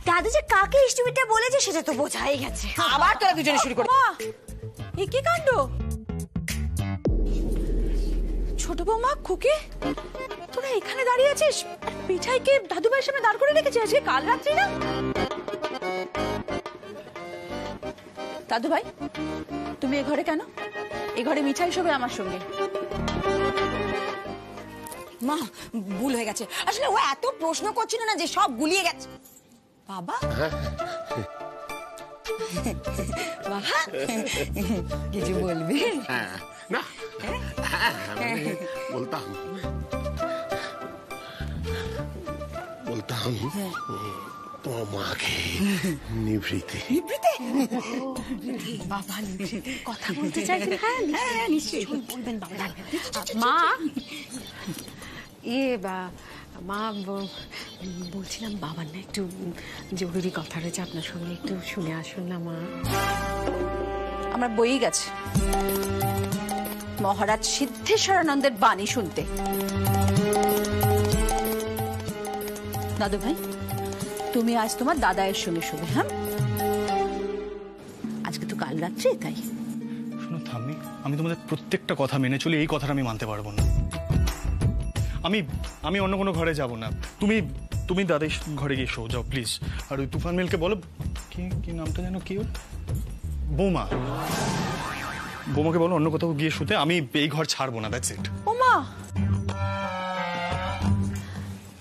দাদু যে কাকে ইষ্টমিটা বলেছে সেটা তো বোঝাই গেছে। আবার তোরা দুজনে শুরু করে। এ কি কাণ্ড? ছোট বৌমা, খুকি, তোরা এখানে দাঁড়িয়ে আছিস? পিঠাইকে দাদু ভাইয়ের সামনে দাঁড় করে রেখেছিস আজকে কাল রাত্রি না? দাদু ভাই, তুমি এ ঘরে কেন? এ ঘরে মিঠাই শোবে আমার সঙ্গে। মা ভুল হয়ে গেছে, আসলে ও এত প্রশ্ন করছিল না যে সব গুলিয়ে গেছে। বাবা বাবা কিছু বলবি? না বলতাম তোমার মাকে নিভৃতে বাবা কথা বলতে চাইছেন? হ্যাঁ নিশ্চয়ই বলবেন বাবা। মা মা বলছিলাম বাবার না একটু জরুরি কথা রয়েছে আপনার সঙ্গে, একটু শুনে আসুন না মা। আমার বই গেছে মহারাজ সিদ্ধেশ্বরানন্দের বাণী শুনতে। দাদু ভাই, তুমি আজ তোমার দাদায়ের সঙ্গে শোবে। হ্যাঁ, আজকে তো কাল রাত্রে, তাই শোনো থাম্মি, আমি তোমাদের প্রত্যেকটা কথা মেনে চলি, এই কথাটা আমি মানতে পারবো না। আমি অন্য কোনো ঘরে যাব না। তুমি দাদাই ঘরে গিয়ে শো যাও প্লিজ। আর ওই তুফান মিলকে বলো, কি নামটা যেন, কি ওর বৌমাকে বলো অন্য কোথাও গিয়ে শুতে। আমি এই ঘর ছাড়বো না, দ্যাটস ইট। ও মা,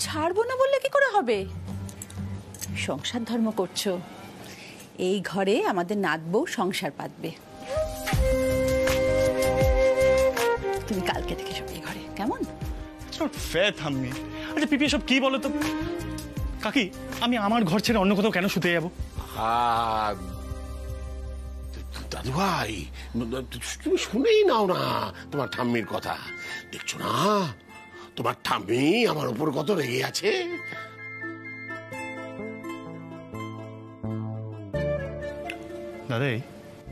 ছাড়বো না বললে কি করে হবে? সংসার ধর্ম করছো, এই ঘরে আমাদের নাত বউ সংসার পাতবে। তুমি কালকে থেকে সব এই ঘরে, কেমন? থাম্মি, আচ্ছা পিপি সব কি বলো তো? কাকি, আমি আমার ঘর ছেড়ে অন্য কোথাও কেন শুতে যাবো? দাদু ভাই, তুমি শুনেই নাও না তোমার ঠাম্মির কথা। দেখছো না তোমার ঠাম্মি আমার উপর কত রেগে আছে। দাদাই,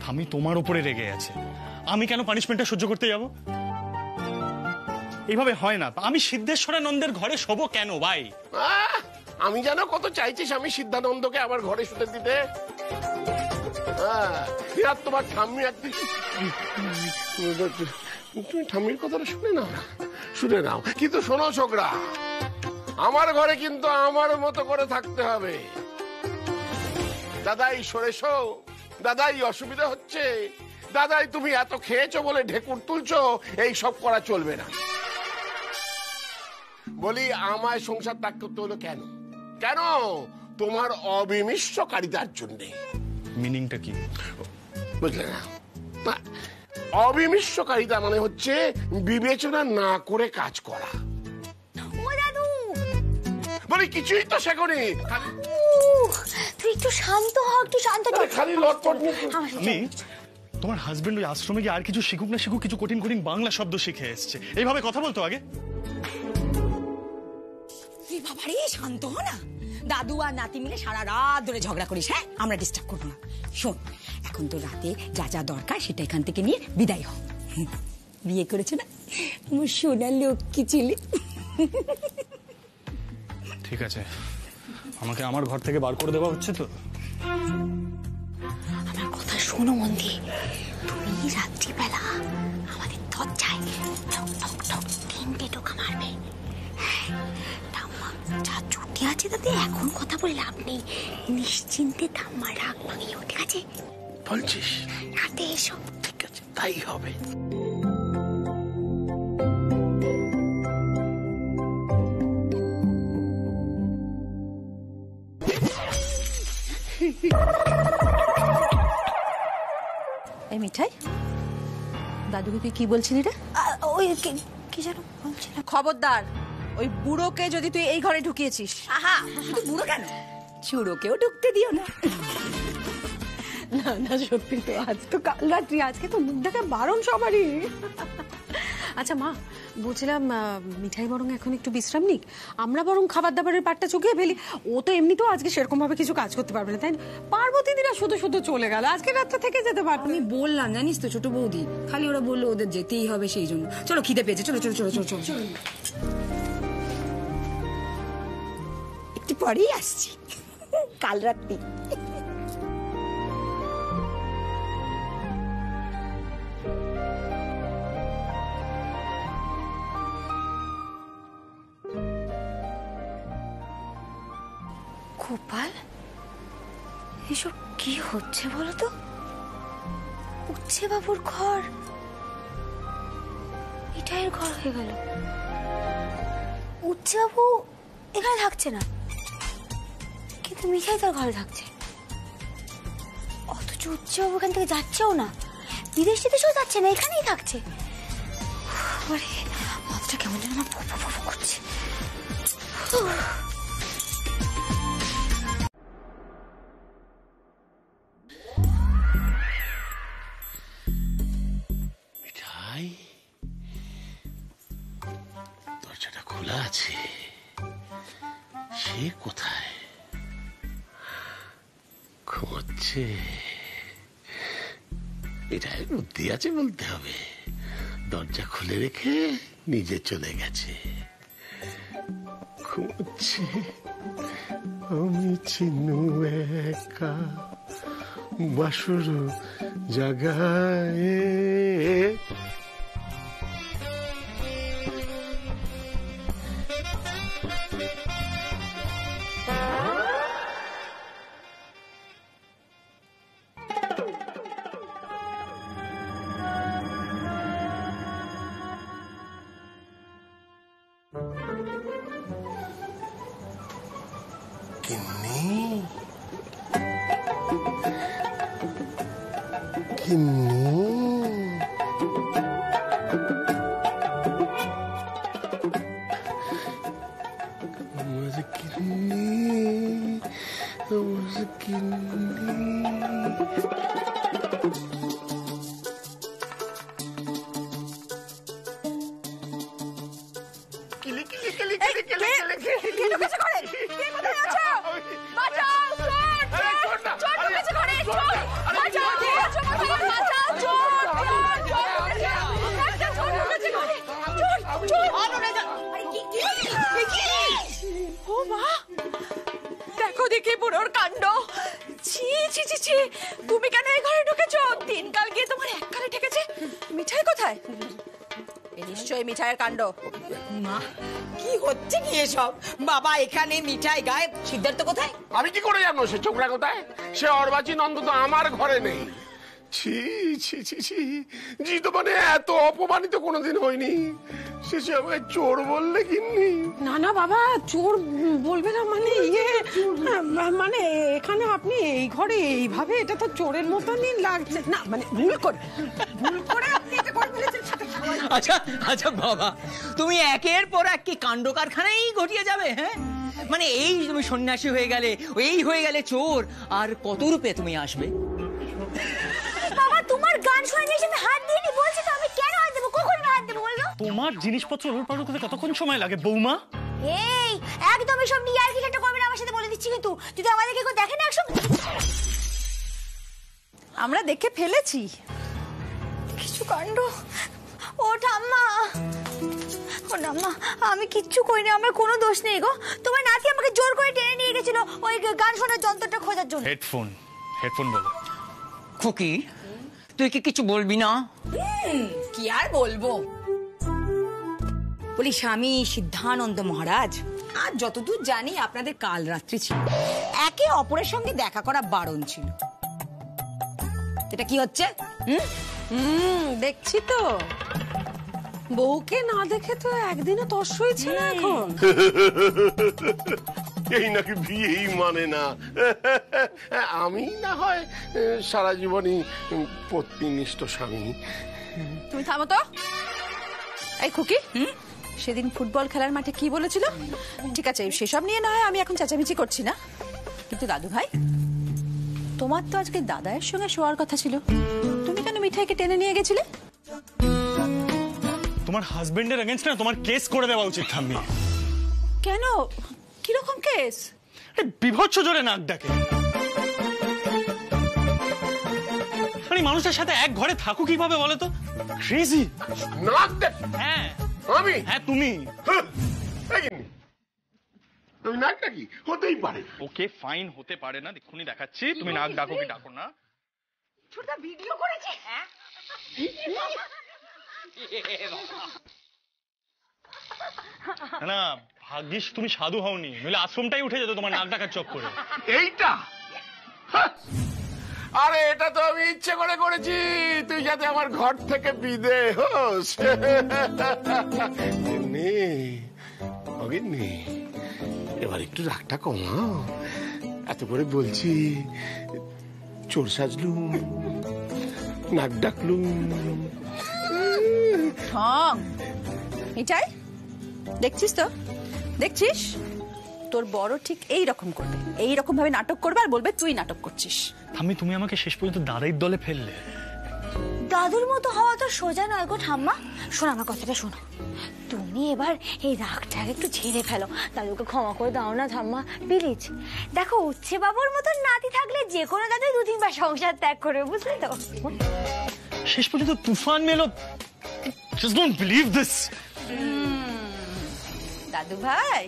থাম্মি তোমার উপরে রেগে আছে, আমি কেন পানিশমেন্টটা সহ্য করতে যাব? এইভাবে হয় না। আমি সিদ্ধেশ্বরানন্দের ঘরে শোবো কেন ভাই? আমি জানো কত চাইছিস আমি সিদ্ধানন্দকে আমার ঘরে শুতে দিতে। আর তোমার ঠাম্মি তুমি ঠাম্মির কথাটা শুনে নাও কিন্তু শোনো ছোকরা, আমার ঘরে কিন্তু আমার মতো করে থাকতে হবে। দাদাই সরেছো, দাদাই অসুবিধা হচ্ছে, দাদাই তুমি এত খেয়েছো বলে ঢেকুর তুলছো, এই সব করা চলবে না। বলি আমায় সংসার ত্যাগ করতে হলো কেন? কেন? তোমার অবিমিশ্রকারিতার জন্য। মিনিংটা কি বুঝলে না? অবিমিশ্রকারিতা মানে হচ্ছে বিবেচনা না করে কাজ করা। বলি কিছুই তো শেখনি। তুই একটু শান্ত হ, একটু শান্ত হ। খালি লটপট। আমি তোমার হাজবেন্ড ওই আশ্রমে গিয়ে আর কিছু শিখুক না শিখুক, কিছু কঠিন কঠিন বাংলা শব্দ শিখে এসছে। এইভাবে কথা বলতো আগে? বাবারে শান্ত হ না। দাদু আর নাতি মিলে সারা রাত ধরে ঝগড়া করিস। হ্যাঁ, আমরা ডিস্টার্ব করবো না। শোন, এখন তো রাতে যা যা দরকার সেটা এখান থেকে নিয়ে বিদায় হ। বিয়ে করেছে না আমার সোনার লক্ষ্মী ছেলে। ঠিক আছে, আমাকে আমার ঘর থেকে বার করে দেওয়া হচ্ছে তো? আমার কথা শোনো মন দিয়ে। তুমি রাত্রিবেলা আমাদের দরজায় ঠক ঠক ঠক 3টে টোকা মারবে। ঠাম্মা যা ছুটি আছে তাতে এখন কথা বলে লাভ নেই। নিশ্চিন্তে ঠাম্মার রাগ ভাঙিও, ঠিক আছে? বলছিস? রাতে এসো। ঠিক আছে, তাই হবে। এই মিঠাই, দাদুকে কি বলছিলি রে? ওই কি যেন বলছিল। খবরদার, ওই বুড়োকে যদি তুই এই ঘরে ঢুকিয়েছিস। আহা, শুধু বুড়ো কেন, চুড়োকেও ঢুকতে দিও না। না না, সত্যি তো, আজ তো কাল রাত্রি, আজকে তো মুখ দেখা বারণ সবারই। আচ্ছা মা, বলছিলাম মিঠাই বরং এখন একটু বিশ্রাম নিক, আমরা বরং খাবার দাবারের পাটটা চুকিয়ে ফেলি। ও তো এমনিতেও আজকে সেরকম ভাবে কিছু কাজ করতে পারবে না, তাই না? পার্বতী দিরা শুধু শুধু চলে গেল, আজকে রাতটা থেকে যেতে পারবে। আমি বললাম জানিস তো ছোট বৌদি, খালি ওরা বললো ওদের যেতেই হবে সেই জন্য। চলো খিদে পেয়েছে, চলো চলো চলো চলো চলো। একটু পরেই আসছি, কাল রাত্রি। গোপাল, এসব কি হচ্ছে বলো তো? উচ্ছে বাবুর ঘর মিঠাইয়ের ঘর হয়ে গেল। উচ্ছে বাবু এখানে থাকছে না, কিন্তু মিঠাই তার ঘরে থাকছে। অথচ উচ্ছে বাবু এখান থেকে যাচ্ছেও না, বিদেশ টিদেশেও যাচ্ছে না, এখানেই থাকছে। মাথাটা কেমন যেন আমার করছে। মিঠাই, দরজাটা খোলা আছে, সে কোথায়? ঘুমাচ্ছে। মিঠাই বুদ্ধি আছে বলতে হবে, দরজা খুলে রেখে নিজে চলে গেছে। ঘুমাচ্ছে। আমি চিনু একা বাসর জাগায়। কিন্নি, কিন্নি, আমার কিন্নি, আমার কিন্নি। দেখো দেখি বুড়োর কাণ্ড। ছি ছি ছি ছি, তুমি কেন এই ঘরে ঢুকেছো? দিনকাল গিয়ে তোমার এক কালে ঠেকেছে। মিঠাই কোথায়? নিশ্চয়ই মিঠাইয়ের কাণ্ড। মা, কি হচ্ছে কি এসব? বাবা এখানে, মিঠাই গায়েব, সিদ্ধার্থ কোথায়? আমি কি করে জানো সে ছোকরা কোথায়? সে অর্বাচীন অন্তত আমার ঘরে নেই। ছি ছি ছি ছি, জিতো মানে এত অপমানিত কোনোদিন হয়নি। শেষে আমায় চোর বললে কিন্নি? না না বাবা, চোর বলবে না মানে মানে এখানে আপনি এই ঘরে এইভাবে, এটা তো চোরের মতনই লাগছে না, মানে ভুল করে আপনি এটা করে ফেলেছেন। আচ্ছা আচ্ছা বাবা, তুমি একের পর এক কি কাণ্ড কারখানাই ঘটিয়ে যাবে? হ্যাঁ, মানে এই তুমি সন্ন্যাসী হয়ে গেলে, এই হয়ে গেলে চোর, আর কত রূপে তুমি আসবে? বাবা, তোমার গান শুনে নিয়ে আমি হাত দিইনি বলছি তো, আমি কেন হাত দেবো? কখন হাত দেবো বললো? তোমার জিনিসপত্র ওলটপালট করতে কতক্ষণ সময় লাগে বৌমা? এই একদম এসব নিয়ে আর কি একটা করবে না আমার সাথে, বলে দিচ্ছি। কিন্তু যদি আমাদেরকে কেউ দেখে না একসঙ্গে। আমরা দেখে ফেলেছি। কিছু কাণ্ড। ও ঠাম্মা, ও ঠাম্মা, আমি কিচ্ছু করিনি, আমার কোনো দোষ নেই গো। তোমার নাতি আমাকে জোর করে টেনে নিয়ে গেছিল ওই গান শোনার যন্ত্রটা খোঁজার জন্য। হেডফোন, হেডফোন বলো। খুকি, তুই কি কিছু বলবি না? কি আর বলবো? বলি স্বামী সিদ্ধানন্দ মহারাজ, আর যতদূর জানি আপনাদের কাল রাত্রি ছিল, একে অপরের সঙ্গে দেখা করা বারণ ছিল। এটা কি হচ্ছে? দেখছি তো, বউকে না দেখে তো একদিনও তর্স হয়েছে না এখন। এই নাকি বিয়েই মানে না। আমি না হয় সারা জীবনই পত্নীনিষ্ঠ স্বামী। তুমি থামো তো। এই খুকি, সেদিন ফুটবল খেলার মাঠে কি বলেছিল? ঠিক আছে, সেসব নিয়ে না হয় আমি এখন চেঁচামেচি করছি না, কিন্তু দাদু ভাই, তোমার তো আজকে দাদায়ের সঙ্গে শোয়ার কথা ছিল, তুমি কেন মিঠাইকে টেনে নিয়ে গেছিলে? তোমার হাজবেন্ডের এগেইনস্ট না তোমার কেস করে দেওয়া উচিত ঠাম্মি। কেন? কিরকম কেস? বিভৎস জোরে নাক ডাকে। আরে মানুষের সাথে এক ঘরে থাকো কিভাবে বলে তো? ক্রেজি। নাক দেখ। হ্যাঁ আমি? হ্যাঁ তুমি। আমি নাক ডাকি? হতেই পারে। ওকে ফাইন, হতে পারে না, এক্ষুনি দেখাচ্ছি। তুমি নাক ডাকো কি ডাকো না। ছোটদা ভিডিও করেছে। হ্যাঁ না ভাগ্যিস তুমি সাধু হওনি, নইলে আশ্রমটাই উঠে যেত তোমার নাক ডাকার চক করে। এইটা আরে এটা তো আমি ইচ্ছে করে করেছি, তুই যাতে আমার ঘর থেকে বিদে হোস। এবার একটু রাগটা কমাও, এত করে বলছি। চোর সাজলুম, নাক ডাকলুম। ঠং মিঠাই, দেখছিস তো, দেখছিস তোর বড় ঠিক এই রকম করবে, এই রকম ভাবে নাটক করবে আর বলবে তুই নাটক করছিস। তুমি আমাকে শেষ পর্যন্ত দাদাইয়ের দলে ফেললে। দাদুর মতো হওয়া তো সোজা নয় গো ঠাম্মা। শোনো আমার কথাটা শোনো, তুমি এবার এই রাগটা একটু ঝেড়ে ফেলো, দাদুকে ক্ষমা করে দাও না ঠাম্মা প্লিজ। দেখো উচ্ছে বাবুর মতন নাতি থাকলে যে কোনো দাদু 2-3 বার সংসার ত্যাগ করবে, বুঝলে তো? শেষ পর্যন্ত তুফান মেলো। Just don't believe this. দাদু ভাই,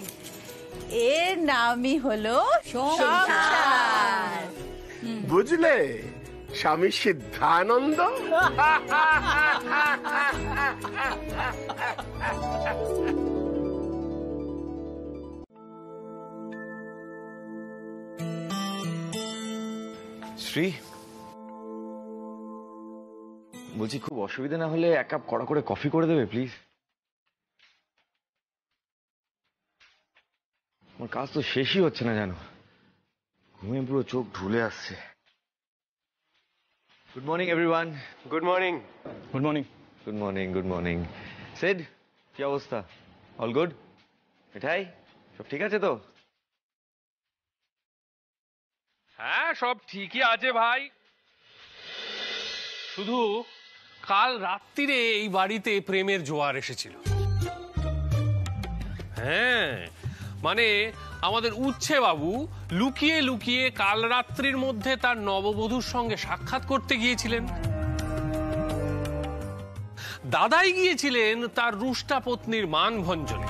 এর নামই হলো সংসার। বুঝলে স্বামী সিদ্ধানন্দ। শ্রী, বলছি খুব অসুবিধা না হলে 1 কাপ কড়া করে কফি করে দেবে প্লিজ। আমার কাজ তো শেষই হচ্ছে না জানো, ঘুমে পুরো চোখ ঢুলে আসছে। Good morning everyone. Good morning. Good morning. Good morning, good morning. সেড, কি অবস্থা? All good? মিঠাই সব ঠিক আছে তো? হ্যাঁ সব ঠিকই আছে ভাই, শুধু কাল রাত্রিরে এই বাড়িতে প্রেমের জোয়ার এসেছিল। হ্যাঁ মানে আমাদের উচ্ছে বাবু লুকিয়ে লুকিয়ে কাল রাত্রির মধ্যে তার নববধূর সঙ্গে সাক্ষাৎ করতে গিয়েছিলেন। দাদাই গিয়েছিলেন তার রুষ্টা পত্নীর মানভঞ্জনে,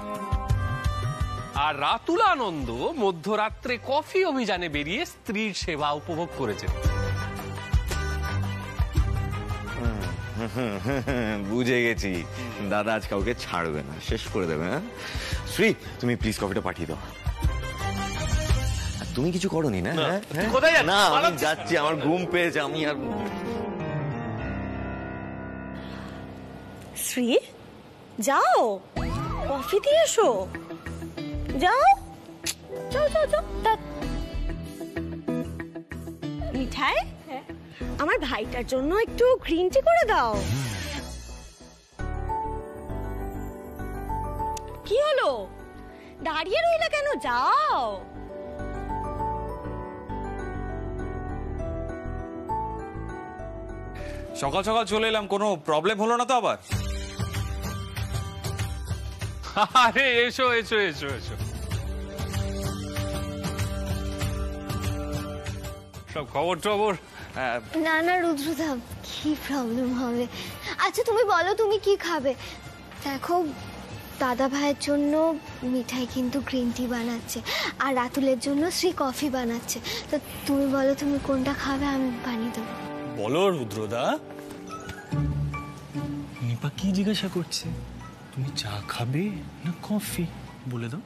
আর রাতুলানন্দ মধ্যরাত্রে কফি অভিযানে বেরিয়ে স্ত্রীর সেবা উপভোগ করেছেন। বুঝে গেছি, দাদা আজ কাউকে ছাড়বে না, শেষ করে দেবে। হ্যাঁ শ্রী, তুমি প্লিজ কফিটা পাঠিয়ে দাও। তুমি কিছু করোনি না? কোথায় যাচ্ছ? না আমি যাচ্ছি, আমার ঘুম পেয়েছে, আমি আর। শ্রী যাও, কফি দিয়ে এসো, যাও যাও যাও যাও। মিঠাই, আমার ভাইটার জন্য একটু গ্রিন টি করে দাও। কি হলো, দাঁড়িয়ে রইলে কেন? যাও। সকাল সকাল চলে এলাম, কোনো প্রবলেম হলো না তো আবার? আরে এসো এসো এসো এসো, সব খবর টবর? না না রুদ্রদা, কি প্রবলেম হবে? আচ্ছা তুমি বলো তুমি কি খাবে? দেখো দাদা ভাইয়ের জন্য মিঠাই কিন্তু গ্রিন টি বানাচ্ছে, আর রাতুলের জন্য শ্রী কফি বানাচ্ছে। তো তুমি বলো তুমি কোনটা খাবে, আমি বানিয়ে দেবো। বলো রুদ্রদা। নিপা কি জিজ্ঞাসা করছে? তুমি চা খাবে না কফি বলে দাও।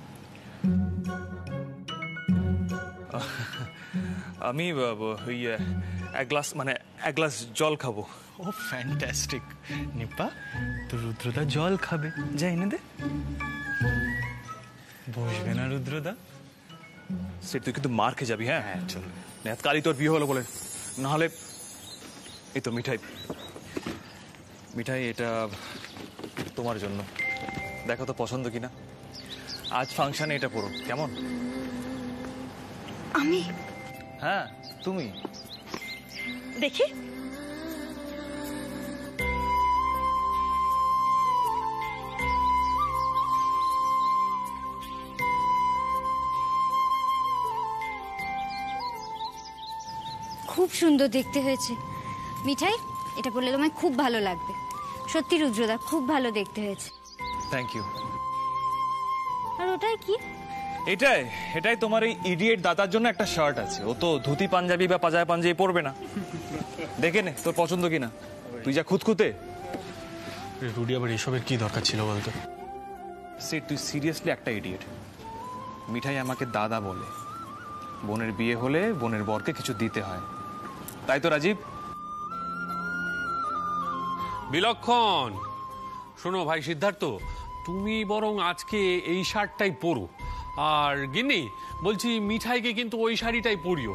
আমি ওই 1 গ্লাস জল খাবো। ও ফ্যান্টাস্টিক। নিপা তো রুদ্রদা জল খাবে, যাই না দে। বসবে না রুদ্রদা? সে তুই কিন্তু মার খেয়ে যাবি। হ্যাঁ হ্যাঁ চল, কালই তোর বিয়ে হলো বলে, না হলে। এই তো মিঠাই, মিঠাই এটা তোমার জন্য, দেখো তো পছন্দ কিনা। আজ ফাংশনে এটা পড়ো, কেমন? আমি? হ্যাঁ তুমি। দেখি। খুব সুন্দর দেখতে হয়েছে মিঠাই, এটা পরলে তোমায় খুব ভালো লাগবে। সত্যি রুদ্রদা, খুব ভালো দেখতে হয়েছে। Thank you. আর ওটাই কি? এটাই এটাই তোমার এই ইডিয়েট দাদার জন্য একটা শার্ট আছে। ও তো ধুতি পাঞ্জাবি বা পাজামা পাঞ্জাবি পরবে না। দেখে নে তোর পছন্দ কিনা। তুই যা খুঁতখুঁতে। রুডি আবার এসবের কি দরকার ছিল বলতো? সিট, তুই সিরিয়াসলি একটা ইডিয়েট। মিঠাই আমাকে দাদা বলে। বোনের বিয়ে হলে বোনের বরকে কিছু দিতে হয়, তাই তো রাজীব? বিলক্ষণ। শোনো ভাই সিদ্ধার্থ, তুমি বরং আজকে এই শার্টটাই পরো, আর গিন্নি বলছি মিঠাইকে কিন্তু ওই শাড়িটাই পরিও।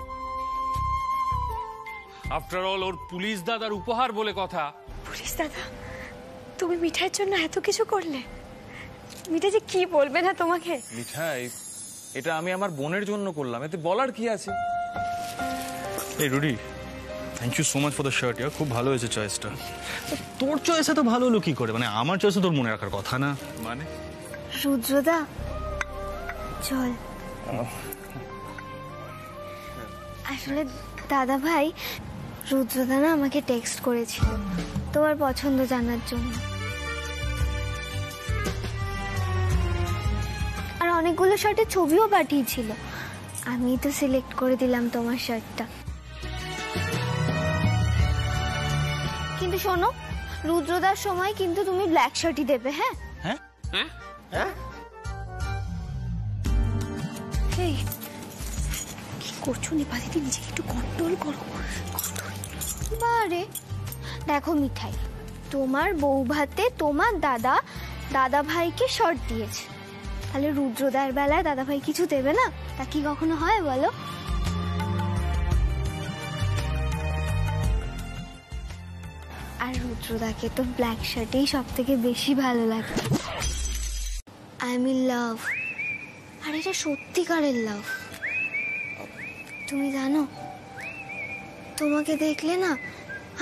আফটার অল ওর পুলিশ দাদার উপহার বলে কথা। পুলিশ দাদা, তুমি মিঠাইয়ের জন্য এত কিছু করলে, মিঠাই যে কি বলবে না তোমাকে। মিঠাই, এটা আমি আমার বোনের জন্য করলাম, এতে বলার কি আছে? এই Rudy, thank you so much for the shirt. খুব ভালো হয়েছে চয়েসটা। তোর চয়েসে তো ভালো হলো কি করে? মানে আমার চয়েসে তোর মনে রাখার কথা না? মানে রুদ্রদা চল। আসলে দাদা ভাই, রুদ্রদা না আমাকে টেক্সট করেছিল তোমার পছন্দ জানার জন্য, আর অনেকগুলো শার্টের ছবিও পাঠিয়েছিল। আমি তো সিলেক্ট করে দিলাম তোমার শার্টটা। কিন্তু শোনো, রুদ্রদার সময় কিন্তু তুমি ব্ল্যাক শার্টই দেবে। হ্যাঁ হ্যাঁ হ্যাঁ হ্যাঁ এই, কি করছো নিপা দিদি? নিজেকে একটু কন্ট্রোল করো। বারে দেখো মিঠাই, তোমার বউ ভাতে তোমার দাদা ভাইকে শর্ট দিয়েছে, তাহলে রুদ্রদার বেলায় দাদা ভাই কিছু দেবে না? তা কি কখনো হয় বলো? আর রুদ্রদাকে তো ব্ল্যাক শার্টেই সব থেকে বেশি ভালো লাগে। আই এম ইন লাভ, আর এটা সত্যিকারের লাভ। তুমি জানো, তোমাকে দেখলে না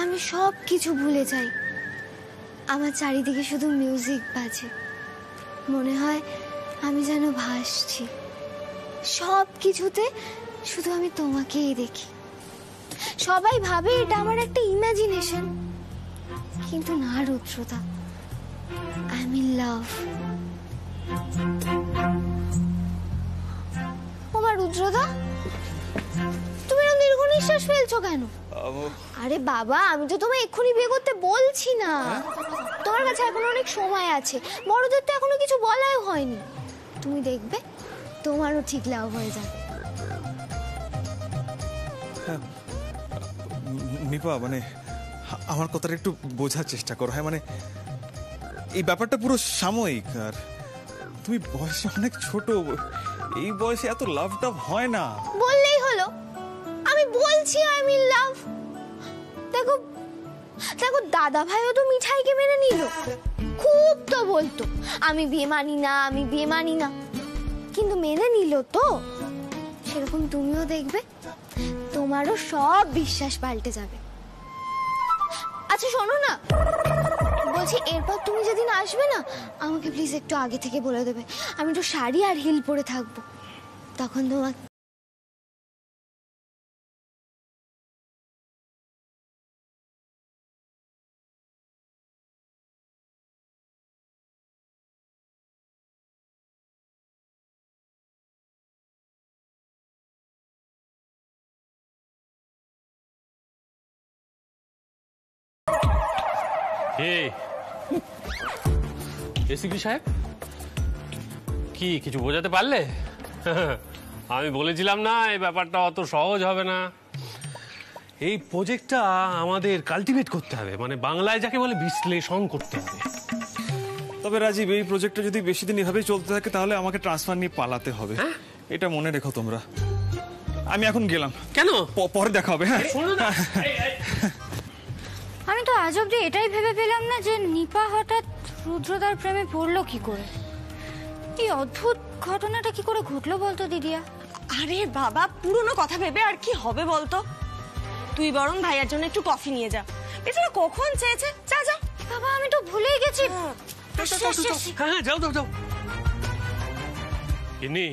আমি সব কিছু ভুলে যাই। আমার চারিদিকে শুধু মিউজিক বাজে, মনে হয় আমি যেন ভাসছি। সব কিছুতে শুধু আমি তোমাকেই দেখি। সবাই ভাবে এটা আমার একটা ইমাজিনেশন, কিন্তু না রুদ্রদা, আই এম ইন লাভ। ওমা রুদ্রদা, তুমি এরকম দীর্ঘ নিঃশ্বাস ফেলছো কেন? আরে বাবা, আমি তো তোমায় এক্ষুনি বিয়ে করতে বলছি না। তোমার কাছে এখন অনেক সময় আছে, বড়দের তো এখনো কিছু বলাই হয়নি। তুমি দেখবে তোমারও ঠিক লাভ হয়ে যাবে। নিপা, মানে আমার কথাটা একটু বোঝার চেষ্টা করো। হ্যাঁ, মানে এই ব্যাপারটা পুরো সাময়িক, আর তুমি বয়সে অনেক ছোট। এই বয়সে এত লাভ টাভ হয় না। বললেই হলো, আমি বলছি আই এম ইন লাভ। দেখো দেখো, দাদা ভাইও তো মিঠাইকে মেনে নিল। খুব তো বলতো আমি বিয়ে মানি না, আমি বিয়ে মানি না, কিন্তু মেনে নিল তো। সেরকম তুমিও দেখবে তোমারও সব বিশ্বাস পাল্টে যাবে। আচ্ছা শোনো না, বলছি এরপর তুমি যেদিন আসবে না, আমাকে প্লিজ একটু আগে থেকে বলে দেবে। আমি একটু শাড়ি আর হিল পরে থাকবো, তখন তোমাকে এসিপি সাহেব, কি কিছু বোঝাতে পারলে? আমি বলেছিলাম না এই ব্যাপারটা অত সহজ হবে না। এই প্রজেক্টটা আমাদের কাল্টিভেট করতে হবে, মানে বাংলায় যাকে বলে বিশ্লেষণ করতে হবে। তবে রাজীব, এই প্রজেক্টটা যদি বেশি দিন এভাবেই চলতে থাকে তাহলে আমাকে ট্রান্সফার নিয়ে পালাতে হবে। এটা মনে রেখো তোমরা। আমি এখন গেলাম। কেন? পরে দেখা হবে। হ্যাঁ, আমি তো আজ অব্দি এটাই ভেবে পেলাম না যে নিপা হঠাৎ রুদ্রদার প্রেমে পড়লো কি করে। এই অদ্ভুত ঘটনাটা কি করে ঘটলো বলতো দিদিয়া? আরে বাবা, পুরনো কথা ভেবে আর কি হবে বলতো। তুই বরং ভাইয়ার জন্য একটু কফি নিয়ে যা, বেচারা কখন চেয়েছে। যা যা। বাবা, আমি তো ভুলেই গেছি। হ্যাঁ, যাও যাও যাও। ইনি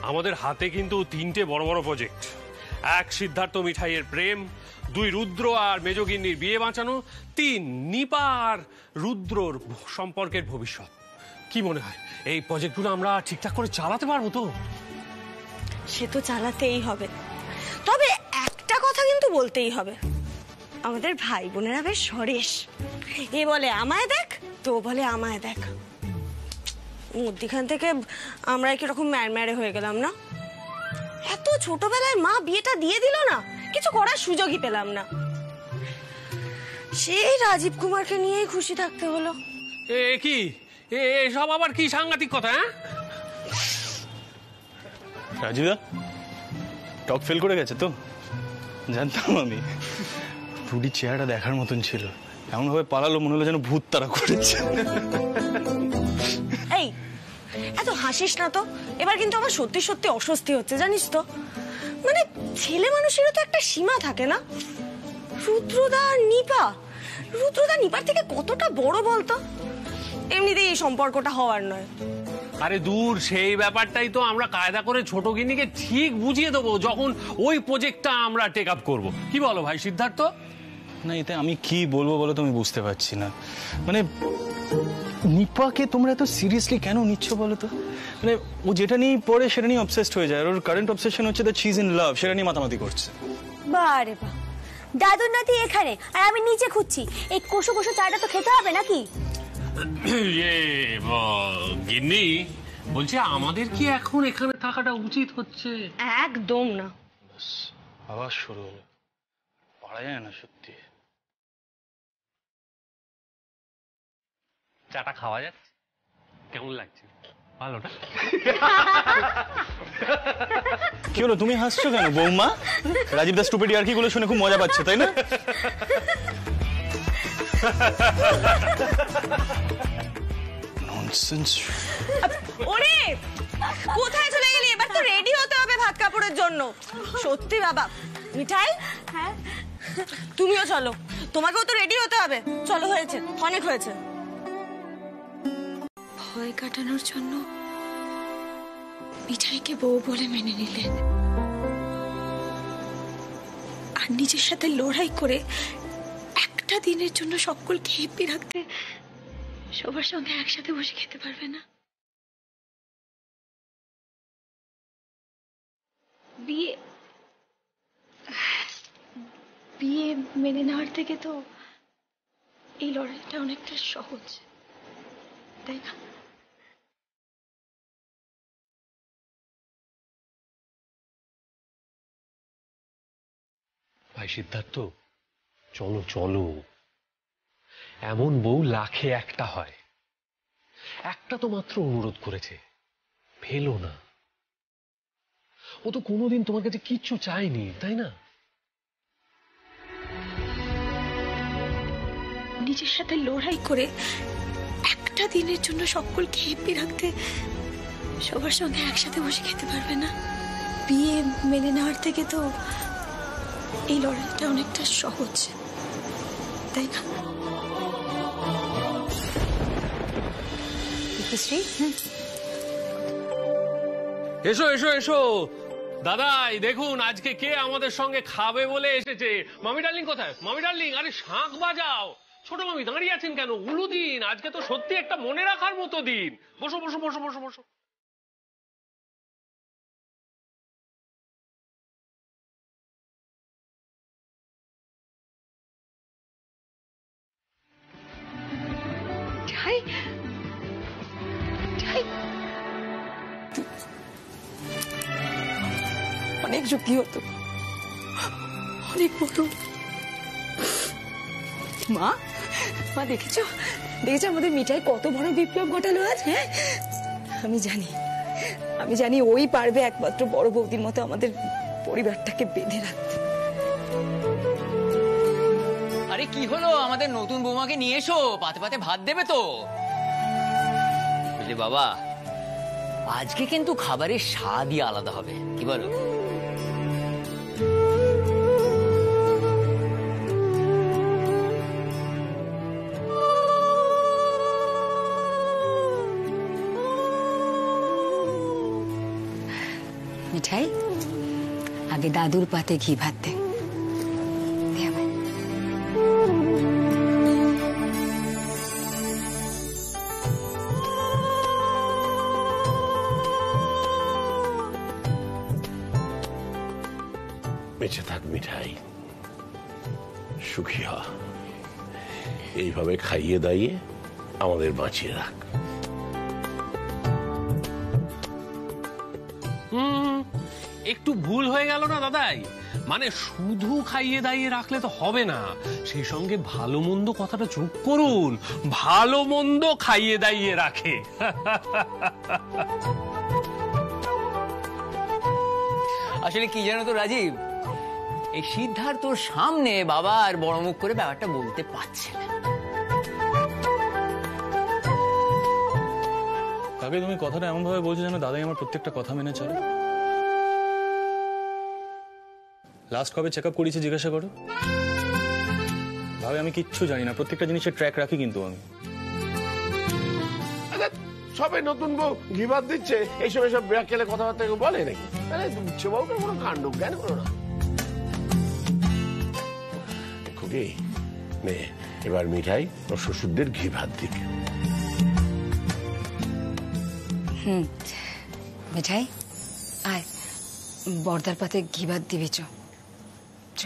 আমাদের হাতে কিন্তু 3টে বড় বড় প্রজেক্ট। 1, সিদ্ধার্থ মিঠাইয়ের প্রেম। 2, রুদ্র আর মেজগিন্নির বিয়ে বাঁচানো। 3, নিপা আর রুদ্রর সম্পর্কের ভবিষ্যৎ। কি মনে হয় এই প্রজেক্টগুলো আমরা ঠিকঠাক করে চালাতে পারবো তো? সে তো চালাতেই হবে, তবে একটা কথা কিন্তু বলতেই হবে, আমাদের ভাই বোনেরা বেশ সরেস। এ বলে আমায় দেখ, তো বলে আমায় দেখ, মধ্যিখান থেকে আমরা কিরকম ম্যারম্যারে হয়ে গেলাম না? এত ছোটবেলায় মা বিয়েটা দিয়ে দিল না, কিছু করার সুযোগই পেলাম না। সেই রাজীব কুমারকে নিয়েই খুশি থাকতে হলো। কি এসব আবার কি সাংঘাতিক কথা? হ্যাঁ রাজীবদা টক ফেল করে গেছে তো? জানতাম আমি। রুডি চেহারাটা দেখার মতন ছিল, এমন ভাবে পালালো মনে হলো যেন ভূত তারা করেছে। এই এত হাসিস না তো, এবার কিন্তু আমার সত্যি সত্যি অস্বস্তি হচ্ছে জানিস তো। মানে ছেলে মানুষেরও তো একটা সীমা থাকে না? রুদ্রদা আর নিপা, রুদ্রদা নিপার থেকে কতটা বড় বলতো? এমনিতেই এই সম্পর্কটা হওয়ার নয়। আরে দূর, সেই ব্যাপারটাই তো আমরা কায়দা করে ছোট গিন্নিকে ঠিক বুঝিয়ে দেবো যখন ওই প্রজেক্টটা আমরা টেক আপ করবো। কি বলো ভাই সিদ্ধার্থ? না এতে আমি কি বলবো বলো তো, আমি বুঝতে পারছি না। মানে নিপাকে তোমরা এত সিরিয়াসলি কেন নিচ্ছ বলো তো? মানে ও যেটা নিয়ে পড়ে সেটা নিয়ে অবসেসড হয়ে যায়, আর ওর কারেন্ট অবসেশন হচ্ছে that she is in love, সেটা নিয়ে মাতামাতি করছে। বারে বাহ, দাদুর নাতি এখানে আর আমি নিচে খুঁজছি, এই কোষো কোষো চাটা তো খেতে হবে নাকি? গিন্নি বলছে আমাদের কি এখন এখানে থাকাটা উচিত হচ্ছে? একদম না। আবার শুরু হলো, পারা যায় না সত্যি। চাটা খাওয়া যাচ্ছে? কেমন লাগছে? ভালো না? কি হলো তুমি হাসছো কেন বৌমা? রাজীব দাস স্টুপিড আর কি গুলো শুনে খুব মজা পাচ্ছে তাই না? ননসেন্স। ওরে কোথায় চলে গেলি? এবার তো রেডি হতে হবে ভাত কাপড়ের জন্য। সত্যি বাবা। মিঠাই, হ্যাঁ তুমিও চলো, তোমাকেও তো রেডি হতে হবে। চলো, হয়েছে, অনেক হয়েছে। ভয় কাটানোর জন্য মিঠাইকে বউ বলে মেনে নিলেন, আর নিজের সাথে লড়াই করে একটা দিনের জন্য সকলকে হ্যাপি রাখতে সবার সঙ্গে একসাথে বসে খেতে পারবে না। বিয়ে বিয়ে মেনে নেওয়ার থেকে তো এই লড়াইটা অনেকটা সহজ, তাই না? ভাই সিদ্ধার্থ চলো চলো, এমন বউ লাখে একটা হয়, একটা তো মাত্র অনুরোধ করেছে, ফেলো না। ও তো কোনোদিন তোমার কাছে কিচ্ছু চায়নি, তাই না? নিজের সাথে লড়াই করে একটা দিনের জন্য সকলকে হ্যাপি রাখতে সবার সঙ্গে একসাথে বসে খেতে পারবে না। বিয়ে মেনে নেওয়ার থেকে তো এই লড়াইটা অনেকটা সহজ, তাই না? এসো এসো এসো দাদাই, দেখুন আজকে কে আমাদের সঙ্গে খাবে বলে এসেছে। মামি ডার্লিং কোথায়? মামি ডার্লিং, আরে শাঁখ বাজাও। ছোট মামি দাঁড়িয়ে আছেন কেন? উলু দিন, আজকে তো সত্যি একটা মনে রাখার মতো দিন। বসো বসো বসো বসো বসো। অনেক ঝুঁকি হতো, অনেক বড়। মা, মা দেখেছো দেখেছো আমাদের মিঠাই কত বড় বিপ্লব ঘটালো আজ? হ্যাঁ আমি জানি ওই পারবে একমাত্র বড় বৌদির মতো আমাদের পরিবারটাকে বেঁধে রাখতে। আরে কি হলো, আমাদের নতুন বৌমাকে নিয়ে এসো, পাতে পাতে ভাত দেবে তো। বুঝলি বাবা, আজকে কিন্তু খাবারের স্বাদই আলাদা হবে, কি বলো? মিঠাই, আগে দাদুর পাতে ঘি ভাত দে। বেঁচে থাক মিঠাই, সুখী হ, এইভাবে খাইয়ে দাইয়ে আমাদের বাঁচিয়ে রাখ। একটু ভুল হয়ে গেল না দাদাই? মানে শুধু খাইয়ে দাইয়ে রাখলে তো হবে না, সেই সঙ্গে ভালো মন্দ কথাটা চুপ করুন, ভালো মন্দ খাইয়ে দাইয়ে রাখে। আসলে কি জানো তো রাজীব, এই সিদ্ধার্থর সামনে বাবা আর বড় মুখ করে ব্যাপারটা বলতে পারছে না। কাকে তুমি কথাটা এমন ভাবে বলছো যেন দাদাই আমার প্রত্যেকটা কথা মেনে চলে। লাস্ট কবে চেক আপ করেছি জিজ্ঞাসা করো। ভাবে আমি কিচ্ছু জানি না, প্রত্যেকটা জিনিসের ট্র্যাক রাখি কিন্তু আমি। সবাই নতুন বউ ঘি ভাত দিচ্ছে, এইসব এসব ব্যাকেলে কথাবার্তা বলে নাকি? উচ্ছে বউকে কোনো কাণ্ড জ্ঞান করো না। খুকি নে, এবার মিঠাই ও শ্বশুরদের ঘি ভাত দিক। মিঠাই আয়, বর্দার পাতে ঘি ভাত দিবি। চ চ।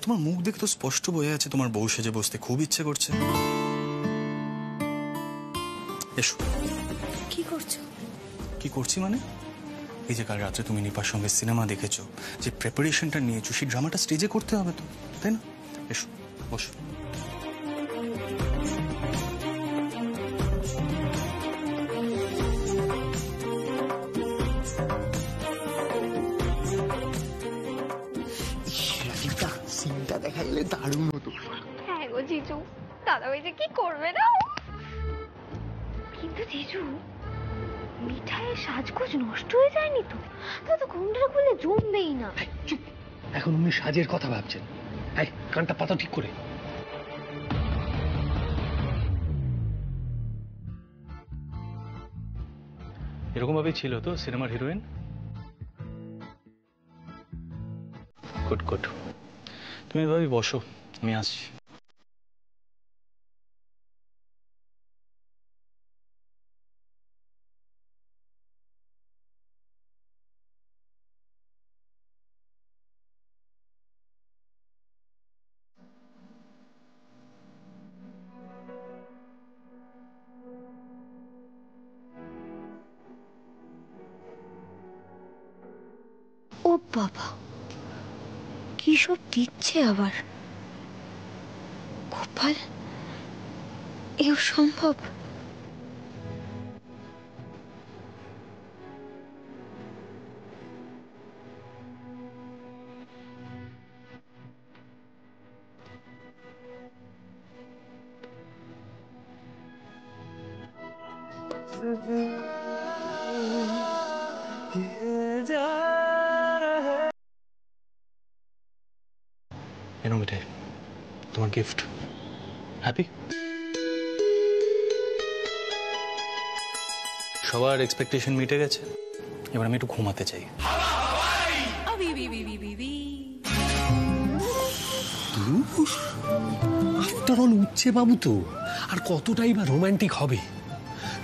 তোমার মুখ দেখে তো স্পষ্ট বোঝা যাচ্ছে তোমার বউ সেজে বসতে খুব ইচ্ছে করছে। এসো। কি করছো? কি করছি মানে, এই যে কাল রাত্রে তুমি নিপার সঙ্গে সিনেমা দেখেছো, যে প্রিপারেশনটা নিয়েছো, সেই ড্রামাটা স্টেজে করতে হবে তো, তাই না? এসো বসো। সিনটা দেখাইলে দারুণ হতো। হ্যাঁ গো জিজু, দাদাভাই যে কি করবে না। কিন্তু জিজু, মিঠাইয়ের সাজগোজ নষ্ট হয়ে যায়নি তো? তো ঘুমটা খুলে জমবেই না। চুপ, এখন উনি সাজের কথা ভাবছেন। এই কানটা পাতা ঠিক করে। এরকম ভাবেই ছিল তো সিনেমার হিরোইন। গুড গুড, তুমি ভাবি বসো, আমি আসছি। ও বাবা, কি সব দিচ্ছে আবার? গোপাল, এও সম্ভব? এনো মিঠাই, তোমার গিফট। হ্যাপি? সবার এক্সপেকটেশন মিটে গেছে, এবার আমি একটু ঘুমাতে চাই। আফটার অল উচ্ছে বাবু তো, আর কতটাই বা রোমান্টিক হবে।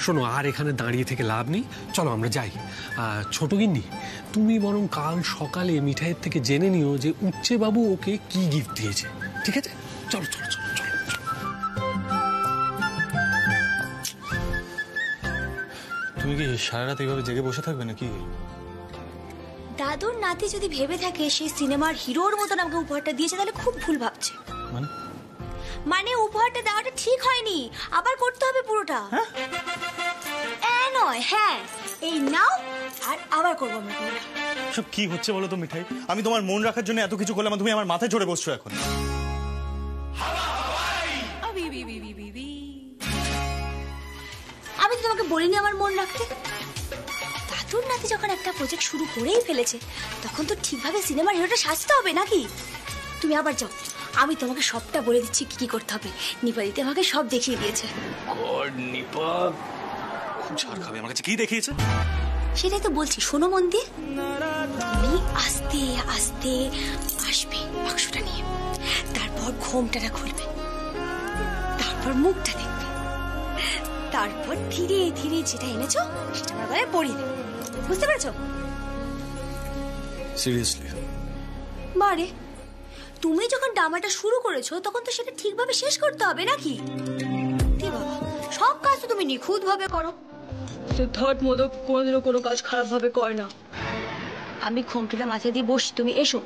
শোনো, আর এখানে দাঁড়িয়ে থেকে লাভ নেই, চলো আমরা যাই। ছোট গিন্নি, তুমি বরং কাল সকালে মিঠাইয়ের থেকে জেনে নিও যে উচ্ছে বাবু ওকে কি গিফট দিয়েছে, ঠিক আছে? চলো চলো চলো চলো। তুমি কি সারা রাত এইভাবে জেগে বসে থাকবে নাকি? দাদুর নাতি যদি ভেবে থাকে সেই সিনেমার হিরোর মতন আমাকে উপহারটা দিয়েছে, তাহলে খুব ভুল ভাবছে। মানে উপহারটা দেওয়াটা ঠিক হয়নি, আবার করতে হবে পুরোটা। নয়, হ্যাঁ এই নাও, আর আবার করবো আমরা পুরোটা। সব কি হচ্ছে বলো তো মিঠাই? আমি তোমার মন রাখার জন্য এত কিছু করলাম, তুমি আমার মাথায় চড়ে বসছো এখন। আমি তো তোমাকে বলিনি আমার মন রাখতে। দাদুর নাতি যখন একটা প্রজেক্ট শুরু করেই ফেলেছে, তখন তো ঠিকভাবে সিনেমার হিরোটা সাজতে হবে নাকি? তুমি আবার যাও, আমি তোমাকে সবটা বলে দিচ্ছি কি কি করতে হবে। নিপাদিতে আমাকে সব দেখিয়ে দিয়েছে। নিপা খুব ঝাড় খাবে আমার কাছে। কি দেখিয়েছে? সেটাই তো বলছি, শোনো মন দিয়ে। তুমি আস্তে আস্তে আসবে বাক্সটা নিয়ে, তারপর ঘোমটাটা খুলবে, তারপর মুখটা দেখবে, তারপর ধীরে ধীরে যেটা এনেছো সেটা আমার গলায় পরিয়ে দেবে। বুঝতে পেরেছো? সিরিয়াসলি? বারে, তুমি যখন ড্রামাটা শুরু করেছো তখন তো সেটা ঠিকভাবে শেষ করতে হবে নাকি? ঠিক বাবা, সব কাজ তো তুমি নিখুঁত ভাবে করো। সিদ্ধার্থ মোদক কোনোদিনও কোনো কাজ খারাপ ভাবে করে না। আমি ঘোমটাটা মাথায় দিয়ে বসি, তুমি এসো।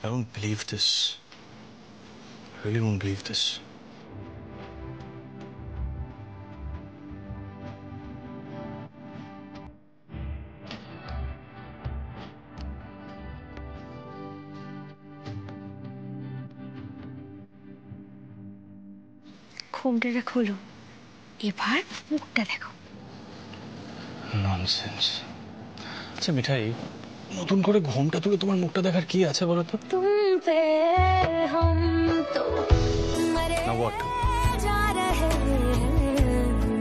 I don't believe this. I really don't believe this. ঘোমটাটা খোলো, এবার মুখটা দেখো। ননসেন্স। আচ্ছা মিঠাই, নতুন করে ঘোমটা তুলে তোমার মুখটা দেখার কি আছে বলো তো? তুম পে হাম তো মরে যা রহে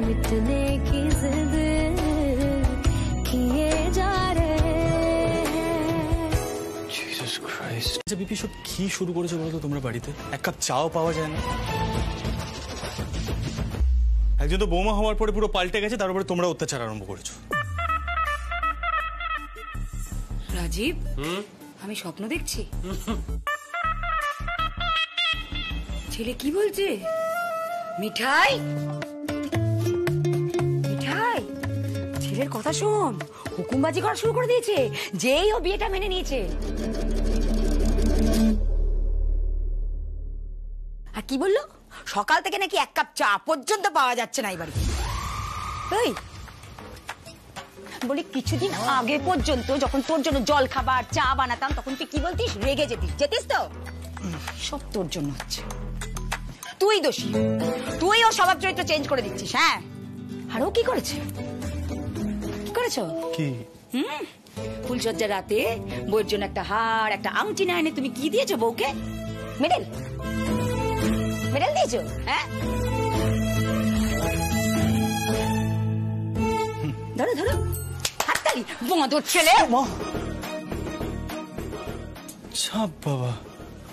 মিটনে কি জিদ কিয়ে যা রহে। Jesus Christ. আচ্ছা বিপি, সব কি শুরু করেছো বলো তো তোমরা বাড়িতে? এক কাপ চাও পাওয়া যায় না? একজন তো বৌমা হওয়ার পরে পুরো পাল্টে গেছে, তার উপরে তোমরা অত্যাচার আরম্ভ করেছো। রাজীব, আমি স্বপ্ন দেখছি? ছেলে কি বলছে? মিঠাই, মিঠাই, ছেলের কথা শোন। হুকুমবাজি করা শুরু করে দিয়েছে, যেই ও বিয়েটা মেনে নিয়েছে। আর কি বললো? সকাল থেকে নাকি এক কাপ চা পর্যন্ত পাওয়া যাচ্ছে না এই বাড়িতে। এই বলি, কিছুদিন আগে পর্যন্ত যখন তোর জন্য জল খাবার চা বানাতাম, তখন তুই কি বলতিস? রেগে যেতিস তো। সব তোর জন্য হচ্ছে, তুই দোষী। তুই ও স্বভাব চরিত্র চেঞ্জ করে দিচ্ছিস। হ্যাঁ, আর ও কি করেছে? কি করেছো? কি? ফুলসজ্জার রাতে বউয়ের জন্য একটা হার, একটা আংটি না এনে তুমি কি দিয়েছো বউকে? মেডেল? মেডেল দিয়েছো? হ্যাঁ, ধরো ধরো হাততালি, বঁদর ছেলে। ছাপ বাবা,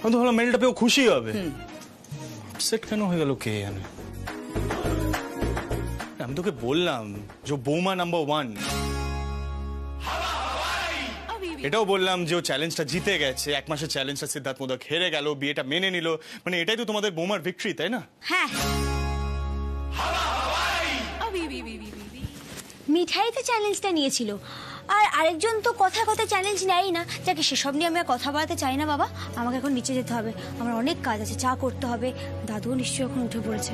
আমি তো ভাবলাম মেডেলটা পেয়েও খুশি হবে। আপসেট কেন হয়ে গেল কে জানে? আমি তোকে বললাম যে বৌমা নাম্বার 1। এটাও বললাম যে ও চ্যালেঞ্জটা জিতে গেছে। 1 মাসের চ্যালেঞ্জটা সিদ্ধার্থ মোদক হেরে গেল, বিয়েটা মেনে নিল। মানে এটাই তো তোমাদের বৌমার ভিক্টরি, তাই না? হ্যাঁ, মিঠাই তো চ্যালেঞ্জটা নিয়েছিল, আর আরেকজন তো কথা কথা চ্যালেঞ্জ নেয়ই না। যাকে সেসব নিয়ে আমি আর কথা বলাতে চাই না বাবা। আমাকে এখন নিচে যেতে হবে, আমার অনেক কাজ আছে, চা করতে হবে। দাদুও নিশ্চয়ই এখন উঠে পড়েছে।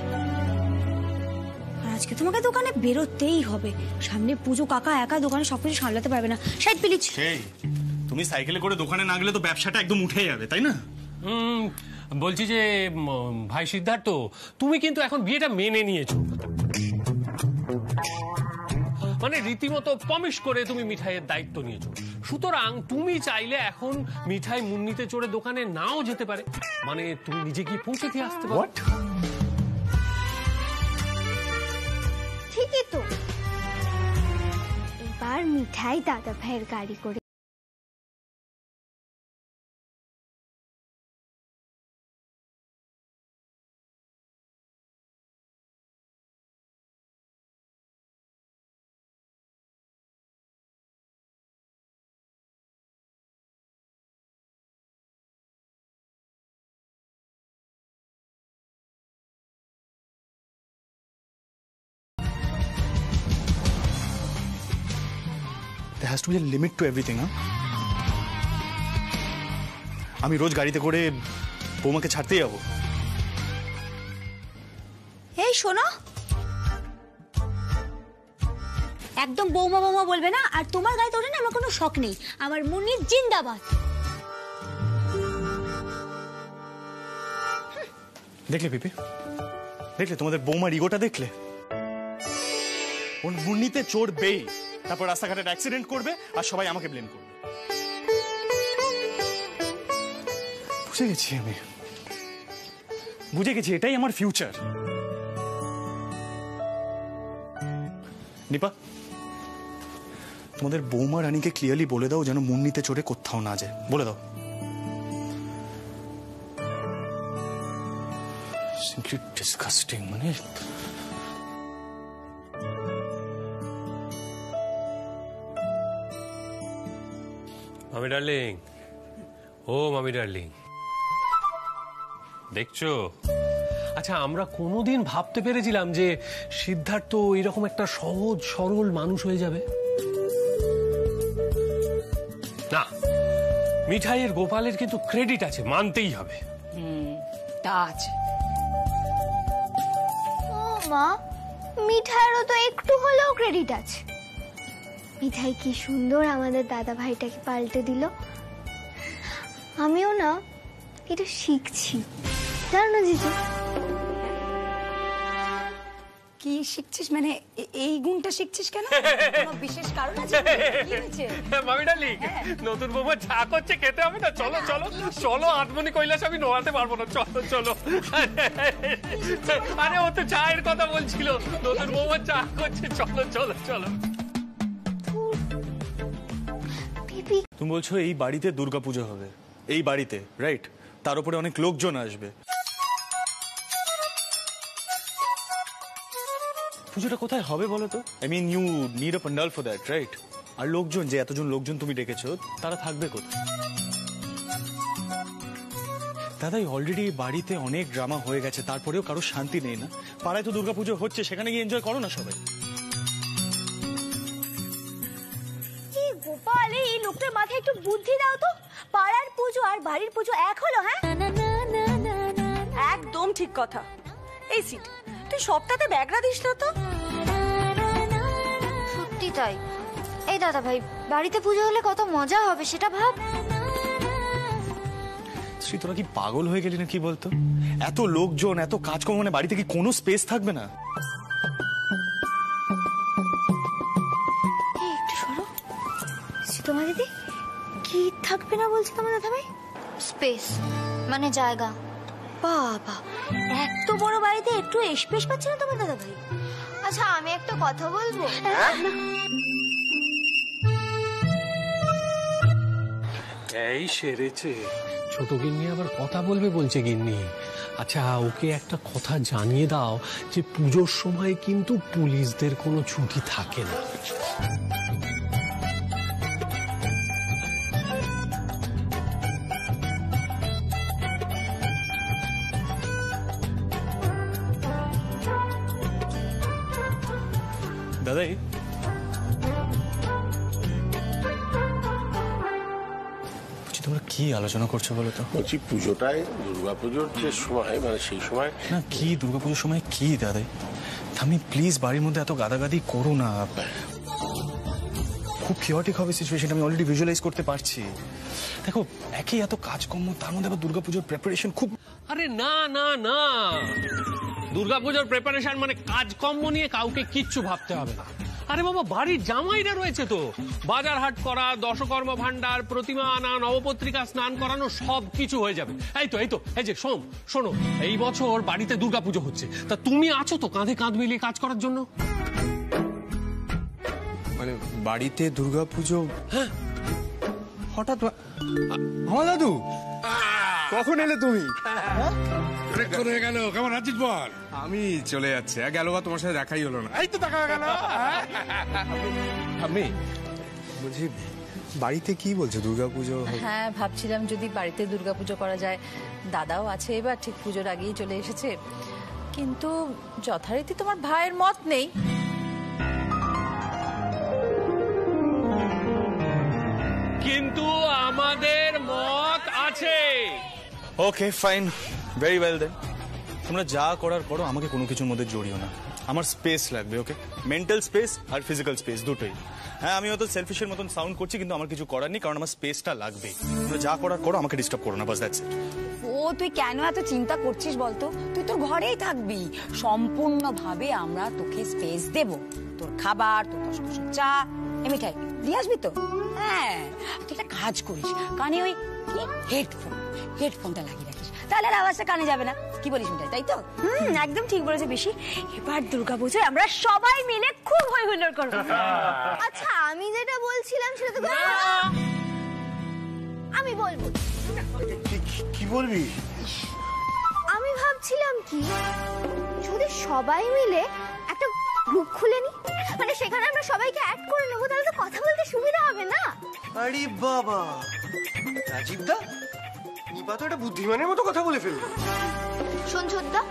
আর আজকে তোমাকে দোকানে বেরোতেই হবে, সামনে পুজো। কাকা একা দোকানে সবকিছু সামলাতে পারবে না। Side please. তুমি সাইকেলে করে দোকানে না গেলে তো ব্যবসাটা একদম উঠে যাবে, তাই না? বলছি যে ভাই সিদ্ধার্থ, তুমি কিন্তু এখন বিয়েটা মেনে নিয়েছো। মানে রীতিমতো প্রমিস করে তুমি মিঠাইয়ের দায়িত্ব নিয়েছো। সুতরাং তুমি চাইলে এখন মিঠাই মুন্নিতে চড়ে দোকানে নাও যেতে পারে। মানে তুমি নিজে গিয়ে পৌঁছে দিয়ে আসতে পারো। ঠিকই তো। এবার মিঠাই দাদা ভাইয়ের গাড়ি করে there has to be a limit to everything, huh? আমি রোজ গাড়িতে করে বৌমাকে ছাড়তেই যাবো? এই শোনো, একদম বৌমা বৌমা বলবে না। আর তোমার গায়ে তোলে না আমার কোনো শখ নেই। আমার মুন্নি জিন্দাবাদ। দেখলে পিপি, দেখলে তোমাদের বৌমার ইগোটা দেখলে? ওর মুন্নিতে চড়বেই, তারপর রাস্তাঘাটে অ্যাক্সিডেন্ট করবে আর সবাই আমাকে ব্লেম করবে। বুঝে গেছি আমি, বুঝে গেছি এটাই আমার ফিউচার। নিপা, তোমাদের বৌমা রানীকে ক্লিয়ারলি বলে দাও যেন মুন্নিতে চড়ে কোথাও না যায়, বলে দাও। Simply disgusting, মানে মামি ডার্লিং, ও মামি ডার্লিং, দেখছো? আচ্ছা, আমরা কোনোদিন ভাবতে পেরেছিলাম যে সিদ্ধার্থ এরকম একটা সহজ সরল মানুষ হয়ে যাবে? না, মিঠাইয়ের গোপালের কিন্তু ক্রেডিট আছে, মানতেই হবে। তা আছে। ও মা, মিঠাইয়েরও তো একটু হলেও ক্রেডিট আছে। মিঠাই কি সুন্দর আমাদের দাদা ভাইটাকে পাল্টে দিল। আমিও না এটা শিখছি, জানো জিজু? কি শিখছিস? মানে এই গুণটা শিখছিস কেন? কোনো বিশেষ কারণ আছে? কি হয়েছে? মামি ডার্লিং, নতুন বৌমা চা করছে, খেতে হবে না? চলো চলো চলো, আটমনি কৈলাস আমি নোয়াতে পারবো না, চলো চলো। আরে ও তো চায়ের কথা বলছিল, নতুন বৌমা চা করছে, চলো চলো চলো। তুমি বলছো এই বাড়িতে দুর্গাপুজো হবে, এই বাড়িতে, রাইট? তার উপরে অনেক লোকজন আসবে। পুজোটা কোথায় হবে বলো তো? I mean you need a pandal for that, right? আর লোকজন, যে এতজন লোকজন তুমি ডেকেছো, তারা থাকবে কোথায়? দাদাই অলরেডি বাড়িতে অনেক ড্রামা হয়ে গেছে, তারপরেও কারো শান্তি নেই না। পাড়ায় তো দুর্গাপুজো হচ্ছে, সেখানে গিয়ে এনজয় করো না সবাই। গোপাল, এই লোকটার মাথায় একটু বুদ্ধি দাও তো। পাড়ার পুজো আর বাড়ির পুজো এক হলো? হ্যাঁ, একদম ঠিক কথা। এই সিট, তুই সবটাতে ব্যাগরা দিস না তো। সত্যি তাই। এই দাদা ভাই, বাড়িতে পুজো হলে কত মজা হবে সেটা ভাব। শ্রী, তোরা কি পাগল হয়ে গেলি না কি বলতো? এত লোকজন, এত কাজকর্ম, মানে বাড়িতে কি কোনো স্পেস থাকবে না? একটু সরো। সীতমা দিদি, কি থাকবে না বলছে তোমার দাদা ভাই? স্পেস মানে জায়গা। বাবা, এত বড় বাড়িতে একটু স্পেস পাচ্ছে না তোমার দাদা ভাই? আচ্ছা, আমি একটা কথা বলবো। এই সেরেছে, ছোট গিন্নি আবার কথা বলবে বলছে গিন্নি। আচ্ছা, ওকে একটা কথা জানিয়ে দাও যে পুজোর সময় কিন্তু পুলিশদের কোনো ছুটি থাকে না। দাদাই, তোমরা কি আলোচনা করছো বলো তো? বলছি পুজোটায়, দুর্গাপুজোর যে সময়, মানে সেই সময় না। কি দুর্গাপুজোর সময় কি দাদাই? আমি প্লিজ বাড়ির মধ্যে এত গাদাগাদি করো না। খুব কিওটিক হবে সিচুয়েশন, আমি অলরেডি ভিজুয়ালাইজ করতে পারছি। দেখো, একই এত কাজকর্ম, তার মধ্যে আবার দুর্গাপুজোর প্রিপারেশন খুব। আরে না না না, দুর্গাপুজোর প্রিপারেশন মানে কাজকর্ম নিয়ে কাউকে কিচ্ছু ভাবতে হবে না। আরে বাবা, বাড়ির জামাইরা রয়েছে তো, বাজার হাট করা, দশকর্ম ভান্ডার, প্রতিমা আনা, নবপত্রিকা স্নান করানো, সব কিছু হয়ে যাবে। এই তো এই যে শোনো, এই বছর বাড়িতে দুর্গাপুজো হচ্ছে, তা তুমি আছো তো কাঁধে কাঁধ মিলিয়ে কাজ করার জন্য? মানে বাড়িতে দুর্গাপুজো? হ্যাঁ। হঠাৎ আমার দাদু, কখন এলে তুমি? হয়ে গেল, কেমন আছিস বল? আমি চলে যাচ্ছি, গেল বা তোমার সাথে দেখাই হলো না। এই তো দেখা গেল। আমি বলছি, বাড়িতে কি বলছো দুর্গাপুজো? হ্যাঁ, ভাবছিলাম যদি বাড়িতে দুর্গাপুজো করা যায়। দাদাও আছে এবার, ঠিক পুজোর আগেই চলে এসেছে, কিন্তু যথারীতি তোমার ভাইয়ের মত নেই। Okay fine, very well then. তোমরা যা করার করো, আমাকে কোনো কিছুর মধ্যে জড়িও না। আমার স্পেস লাগবে, ওকে? মেন্টাল স্পেস আর ফিজিক্যাল স্পেস দুটোই। হ্যাঁ, আমি হয়তো সেলফিশের মতন সাউন্ড করছি, কিন্তু আমার কিছু করার নেই, কারণ আমার স্পেসটা লাগবে। তোমরা যা করার করো, আমাকে ডিস্টার্ব করো না, বাস দ্যাটস ইট। ও তুই কেন এত চিন্তা করছিস বলতো? তুই তোর ঘরেই থাকবি, সম্পূর্ণভাবে আমরা তোকে স্পেস দেব। তোর খাবার, তোর কষ্ট চা, মিঠাই দিয়ে আসবি তো? হ্যাঁ, তুই একটা কাজ করিস, কানে ওই হেডফোনটা লাগিয়ে রাখিস, তাহলে আর আওয়াজটা কানে যাবে না। কি বলিস মিঠাই, তাই তো? একদম ঠিক বলেছে বেশি। এবার দুর্গাপূজায় আমরা সবাই মিলে খুব হই হুল্লোড় করবো। আচ্ছা, আমি যেটা বলছিলাম সেটা তো আমি বলবো। কি বলবি? আমি ভাবছিলাম কি, যদি সবাই মিলে একটা গ্রুপ খুলে নি, মানে সেখানে আমরা সবাইকে অ্যাড করে নেবো, তাহলে তো কথা বলতে সুবিধা হবে না? আরে বাবা, রাজীব দা, নিপা তো একটা বুদ্ধিমানের মতো কথা বলে ফেললো। শোন ছোটদা,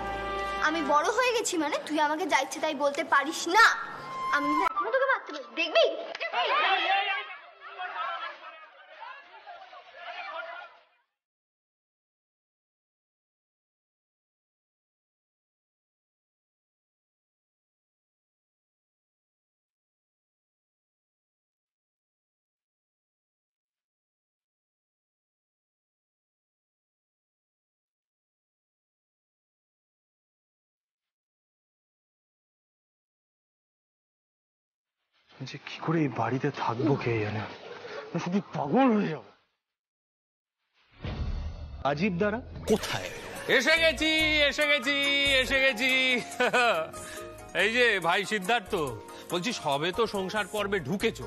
আমি বড় হয়ে গেছি, মানে তুই আমাকে যা ইচ্ছে তাই বলতে পারিস না। আমি এখনো তোকে মারতে পারি, দেখবি? যে কি করে এই বাড়িতে থাকবো কে জানে, শুধু পাগল হয়ে যাবো। রাজীব দ্বারা কোথায়? এসে গেছি এসে গেছি এসে গেছি। এই যে ভাই সিদ্ধার্থ, বলছি সবে তো সংসার পর্বে ঢুকেছো,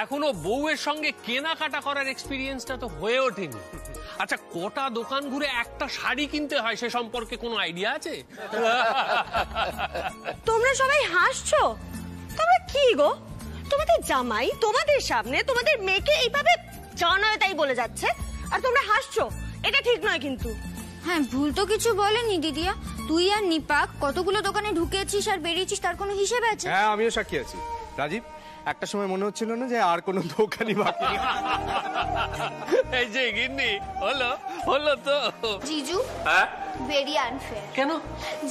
এখনো বউয়ের সঙ্গে কেনাকাটা করার এক্সপিরিয়েন্সটা তো হয়ে ওঠেনি। আচ্ছা, কটা দোকান ঘুরে একটা শাড়ি কিনতে হয় সে সম্পর্কে কোনো আইডিয়া আছে? তোমরা সবাই হাসছো, তোমরা কি গো? তোমাদের জামাই তোমাদের সামনে তোমাদের মেয়েকে এইভাবে যা নয় তাই বলে যাচ্ছে, আর তোমরা হাসছো। এটা ঠিক নয় কিন্তু। হ্যাঁ, ভুল তো কিছু বলেনি দিদিয়া। তুই আর নিপাক কতগুলো দোকানে ঢুকেছিস আর বেরিয়েছিস, তার কোনো হিসেবে আছে? হ্যাঁ, আমিও সাক্ষী আছি। রাজীব, একটা সময় মনে হচ্ছিল না যে আর কোনো দোকানই বাকি নেই। এই যে গিন্নি, হলো তো। জিজু, হ্যাঁ, ভেরি আনফেয়ার। কেন?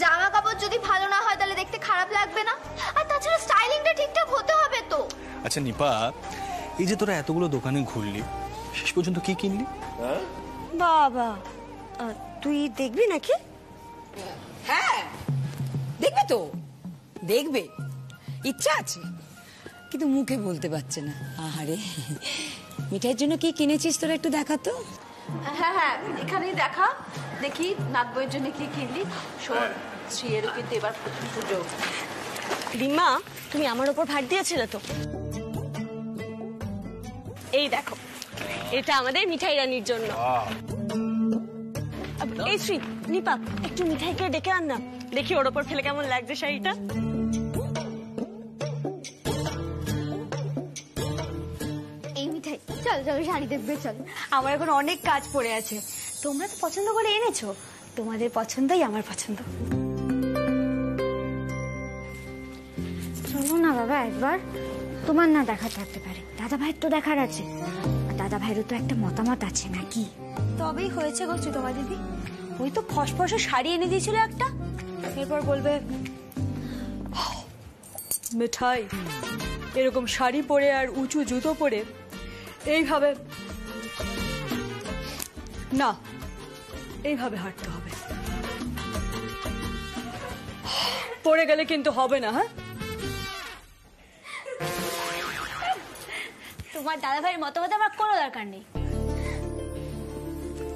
জামা কাপড় যদি ভালো না হয় তাহলে দেখতে খারাপ লাগবে না? আর তাছাড়া স্টাইলিংটা ঠিকঠাক হতে হবে তো। আচ্ছা নিপা, এই যে তোরা এতগুলো দোকানে ঘুরলি, শেষ পর্যন্ত কি কিনলি? বাবা, তুই দেখবি নাকি? হ্যাঁ, দেখবে তো, দেখবে, ইচ্ছা আছে, কিন্তু মুখে বলতে পারছে না। আহারে, মিঠাইয়ের জন্য কি কিনেছিস তোরা একটু দেখাতো। হ্যাঁ হ্যাঁ, এখানেই দেখা, দেখি নাত বইয়ের জন্য কি কিনলি। শোন, শ্রীয়েরও কিন্তু এবার পুজো। রিমা, তুমি আমার ওপর ভার দিয়েছিলে তো। এই দেখো, এটা আমাদের মিঠাই রানীর জন্য। এই শ্রী, নিপা, একটু মিঠাইকে ডেকে আন না, দেখি ওর ওপর ফেলে কেমন লাগছে শাড়িটা। এই মিঠাই, চল চল শাড়ি দেখবে চল। আমার এখন অনেক কাজ পড়ে আছে। তোমরা তো পছন্দ করে এনেছো, তোমাদের পছন্দই আমার পছন্দ। চলো না বাবা একবার, তোমার না দেখা থাকতে পারে, দাদা ভাইয়ের তো দেখার আছে, আর দাদা ভাইয়েরও তো একটা মতামত আছে নাকি? তবেই হয়েছে বলছি তোমার দিদি। ওই তো ফসফসে শাড়ি এনে দিয়েছিল একটা, এরপর বলবে মিঠাই এরকম শাড়ি পরে আর উঁচু জুতো পরে এইভাবে না, এইভাবে হাঁটতে হবে, পড়ে গেলে কিন্তু হবে না। হ্যাঁ, তোমার দাদা ভাইয়ের মতামত আমার কোনো দরকার নেই।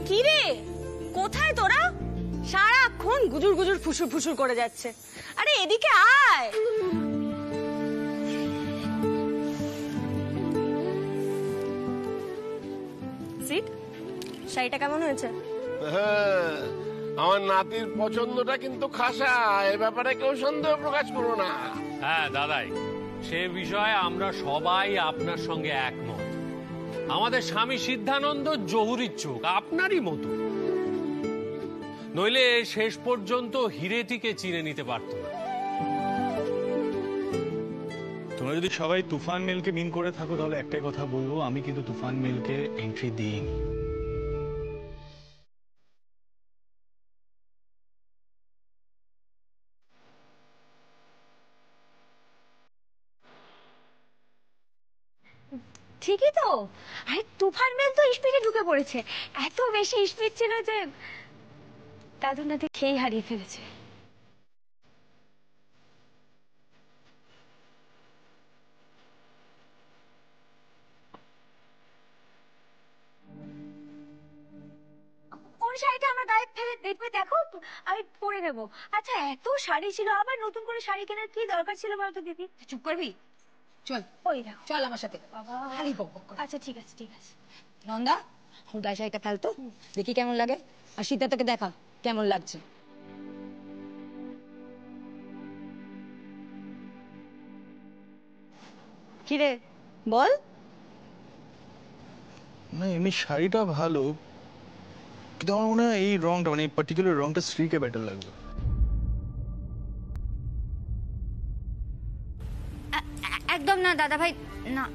কি রে, কোথায় তোরা? সারাক্ষণ গুজুর গুজুর ফুসুর ফুসুর করে যাচ্ছে। আরে এদিকে আয়। সিট, শাড়িটা কেমন হয়েছে? হ্যাঁ, আমার নাতির পছন্দটা কিন্তু খাসা, এ ব্যাপারে কেউ সন্দেহ প্রকাশ করো না। হ্যাঁ দাদাই, সে বিষয়ে আমরা সবাই আপনার সঙ্গে একমত। আমাদের স্বামী সিদ্ধানন্দ জহুরির চোখ আপনারই মতো, নইলে শেষ পর্যন্ত হিরেটিকে চিনে নিতে পারত না। তোমরা যদি সবাই তুফান মেলকে মিন করে থাকো, তাহলে একটাই কথা বলবো, আমি কিন্তু তুফান মেলকে এন্ট্রি দিইনি। ঠিকই তো। আরে তুফান মেল তো স্পিডে ঢুকে পড়েছে, এত বেশি স্পিড ছিল যে দাদু নাতি খেয়ে হারিয়ে ফেলেছে। কোন শাড়িটা আমার গায়ে ফেলে দেখবে, দেখো আমি পরে নেবো। আচ্ছা এত শাড়ি ছিল, আবার নতুন করে শাড়ি কেনার কি দরকার ছিল বলতো দিদি? চুপ করবি, চল ওই দেখো, চল আমার সাথে। বাবা খালি বক বক কর। আচ্ছা ঠিক আছে ঠিক আছে। নন্দা ওর গায়ে শাড়িটা ফেলতো, দেখি কেমন লাগে। আর সিদ্ধার্থকে দেখা কেমন লাগছে। কিরে বল। না এমনি শাড়িটা ভালো, কিন্তু আমার মনে হয় এই রংটা, মানে এই পার্টিকুলার রংটা স্ত্রীকে বেটার লাগবে। একদম না দাদা ভাই, না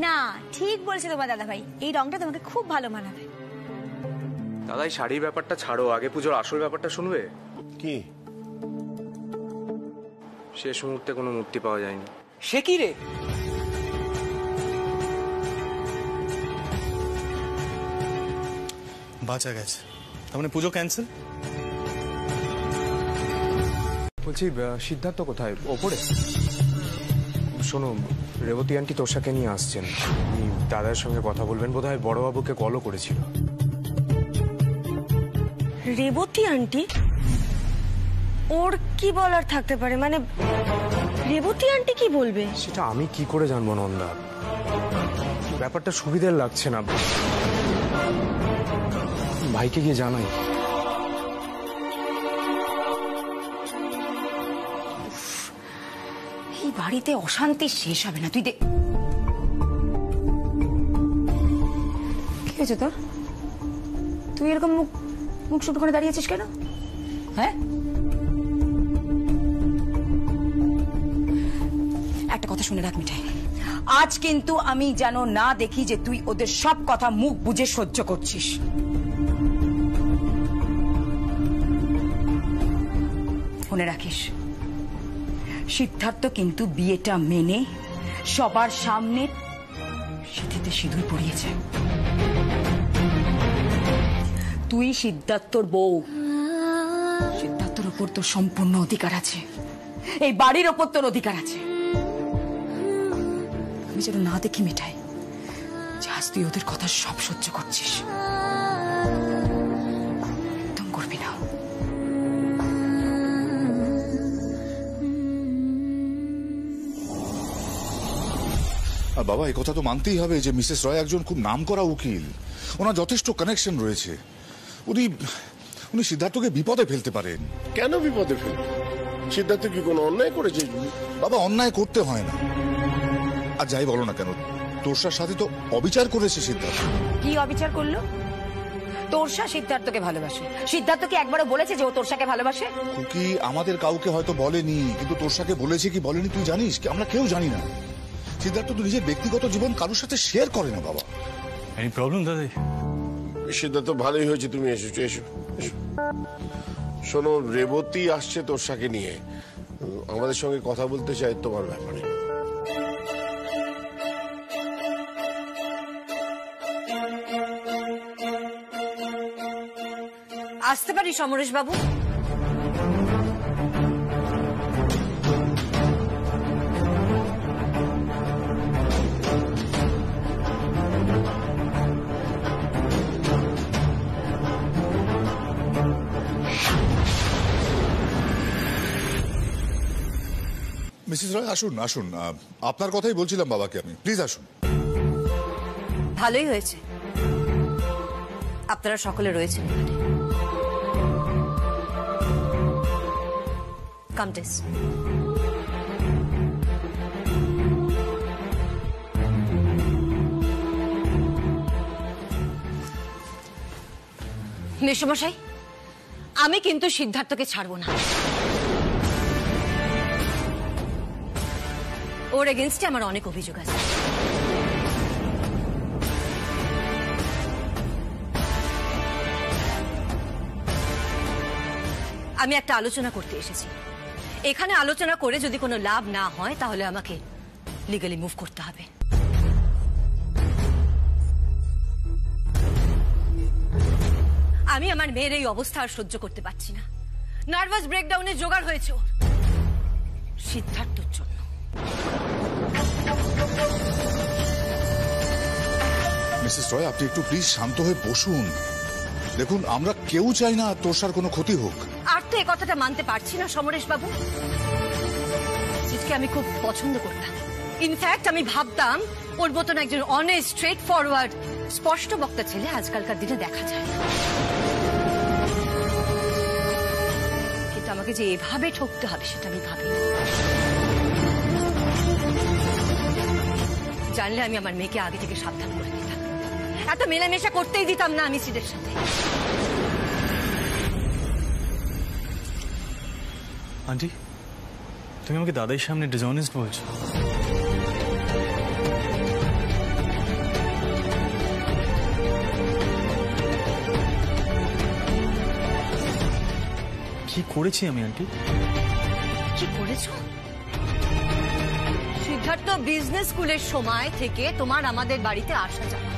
না ঠিক বলছে তোমার দাদা ভাই, এই রংটা তোমাকে খুব ভালো মানাবে। দাদা এই শাড়ির ব্যাপারটা ছাড়ো, আগে পুজোর আসল ব্যাপারটা শুনবে? কি? শেষ মুহূর্তে কোনো মূর্তি পাওয়া যায়নি। সে কি রে? বাঁচা গেছে, তার মানে পুজো ক্যান্সেল। বলছি সিদ্ধার্থ কোথায়? ওপরে? শোনো, রেবতী আন্টি তোষাকে নিয়ে আসছেন, দাদার সঙ্গে কথা বলবেন, বোধহয় বড়বাবুকে কলও করেছিল। রেবতী আন্টি? ওর কি বলার থাকতে পারে? মানে রেবতী আন্টি কি বলবে? সেটা আমি কি করে জানবো নন্দা, ব্যাপারটা সুবিধার লাগছে না। ভাইকে গিয়ে জানাই। এই বাড়িতে অশান্তি শেষ হবে না, তুই দেখ। কি হয়েছে তোর? তুই এরকম মুখ মুখ শুট করে দাঁড়িয়েছিস কেন? হ্যাঁ, একটা কথা শুনে রাখ মিঠাই, আজ কিন্তু আমি যেন না দেখি যে তুই ওদের সব কথা মুখ বুঝে সহ্য করছিস। মনে রাখিস, সিদ্ধার্থ কিন্তু বিয়েটা মেনে সবার সামনে সিঁথিতে সিঁদুর পরিয়েছে। তুই সিদ্ধার্থর বউ, সিদ্ধার্থর ওপর তোর সম্পূর্ণ অধিকার আছে, এই বাড়ির ওপর তোর অধিকার আছে। আমি যেন না দেখি মিঠাই যে আজ তুই ওদের কথা সব সহ্য করছিস। একদম করবি না। আর বাবা এই কথা তো মানতেই হবে যে মিসেস রয় একজন খুব নামকরা উকিল, ওনার যথেষ্ট কানেকশন রয়েছে। উনি উনি সিদ্ধার্থকে বিপদে ফেলতে পারেন। কেন বিপদে ফেলবে? সিদ্ধার্থ কি কোনো অন্যায় করেছে? বাবা অন্যায় করতে হয় না, আর যাই বলো না কেন তোরসার সাথে তো অবিচার করেছে সিদ্ধার্থ। কি অবিচার করলো? তোরসা সিদ্ধার্থকে ভালোবাসে, সিদ্ধার্থকে একবারও বলেছে যে ও তোরসাকে ভালোবাসে? খুকি আমাদের কাউকে হয়তো বলেনি, কিন্তু তোরসাকে বলেছে কি বলেনি তুই জানিস কি? আমরা কেউ জানি না। সিদ্ধার্থ তো নিজের ব্যক্তিগত জীবন কারোর সাথে শেয়ার করে না বাবা। এনি প্রবলেম দাদাই? সিদ্ধার্থ ভালোই হয়েছে তুমি এসেছো, এসো এসো। শোনো, রেবতী আসছে তোরসাকে নিয়ে, আমাদের সঙ্গে কথা বলতে চাই তোমার ব্যাপারে। আসতে পারি সমরেশ বাবু? মিসেস রয় আসুন আসুন, আপনার কথাই বলছিলাম বাবাকে আমি, প্লিজ আসুন। ভালোই হয়েছে আপনারা সকলে রয়েছেন এখানে। কামটেস, মেসমশাই আমি কিন্তু সিদ্ধার্থকে ছাড়বো না। ওর এগেনস্টে আমার অনেক অভিযোগ আছে। আমি একটা আলোচনা করতে এসেছি। এখানে আলোচনা করে যদি কোনো লাভ না হয় তাহলে আমাকে লিগালি মুভ করতে হবে। আমি আমার মেয়ের এই অবস্থা আর সহ্য করতে পারছি না। নার্ভাস ব্রেকডাউনের জোগাড় হয়েছে ওর, সিদ্ধার্থর জন্য। মিসেস রয়, আপনি একটু প্লিজ শান্ত হয়ে বসুন। দেখুন, আমরা কেউ চাই না তোষার কোনো ক্ষতি হোক। আর তো এই কথাটা মানতে পারছি না সমরেশ বাবু। জিতকে আমি খুব পছন্দ করতাম। ইনফ্যাক্ট আমি ভাবতাম ওর মতন একজন অনেস্ট, স্ট্রেট ফরওয়ার্ড, স্পষ্ট বক্তা ছেলে আজকালকার দিনে দেখা যায় না। কিন্তু আমাকে যে এভাবে ঠকতে হবে সেটা আমি ভাবিনি। জানলে আমি আমার মেয়েকে আগে থেকে সাবধান করে দিতাম, এত মেলামেশা করতেই দিতাম না আমি সিদের সাথে। আন্টি, তুমি আমাকে দাদার সামনে ডিসঅনেস্ট বলছো? কি করেছি আমি আন্টি? কি করেছো? সিদ্ধার্থ বিজনেস স্কুলের সময় থেকে তোমার আমাদের বাড়িতে আসা যাওয়া,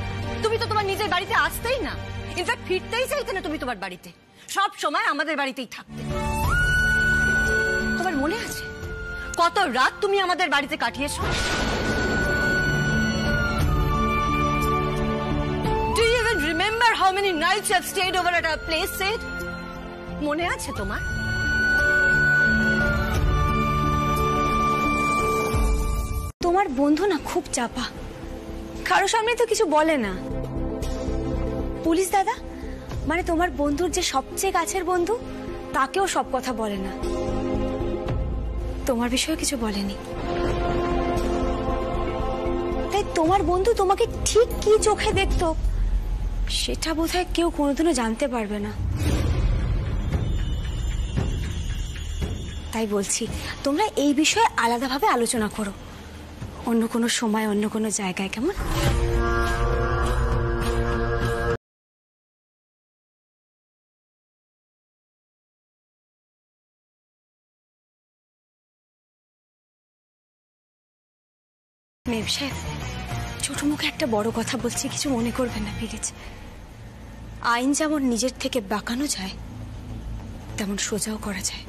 তুমি তো তোমার নিজের বাড়িতে আসতেই না। ইনফ্যাক্ট ফিরতেই চাইতে না তুমি তোমার বাড়িতে, সব সময় আমাদের বাড়িতেই থাকতে। তোমার মনে আছে কত রাত তুমি আমাদের বাড়িতে কাটিয়েছো? Do you even remember how many nights you have stayed over at our place, Sid? মনে আছে তোমার? তোমার বন্ধু না খুব চাপা, কারো সামনে তো কিছু বলে না। পুলিশ দাদা মানে তোমার বন্ধুর যে সবচেয়ে কাছের বন্ধু, তাকেও সব কথা বলে না। তোমার বিষয়ে কিছু বলেনি, তাই তোমার বন্ধু তোমাকে ঠিক কি চোখে দেখতো সেটা বোধহয় কেউ কোনোদিনও জানতে পারবে না। তাই বলছি, তোমরা এই বিষয়ে আলাদাভাবে আলোচনা করো, অন্য কোনো সময়, অন্য কোনো জায়গায়, কেমন? মেম সাহেব, ছোট মুখে একটা বড় কথা বলছি, কিছু মনে করবেন না প্লিজ। আইন যেমন নিজের থেকে বাঁকানো যায়, তেমন সোজাও করা যায়।